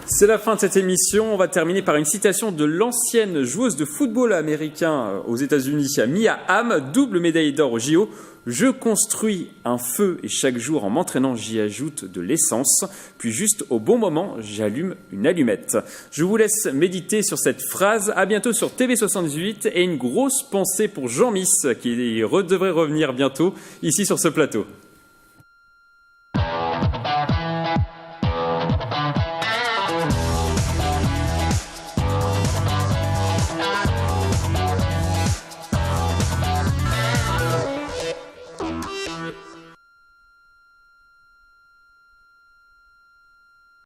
C'est la fin de cette émission. On va terminer par une citation de l'ancienne joueuse de football américain aux États-Unis, Mia Hamm, double médaille d'or au JO. Je construis un feu et chaque jour en m'entraînant, j'y ajoute de l'essence. Puis juste au bon moment, j'allume une allumette. Je vous laisse méditer sur cette phrase. À bientôt sur TV78 et une grosse pensée pour Jean Miss qui devrait revenir bientôt ici sur ce plateau.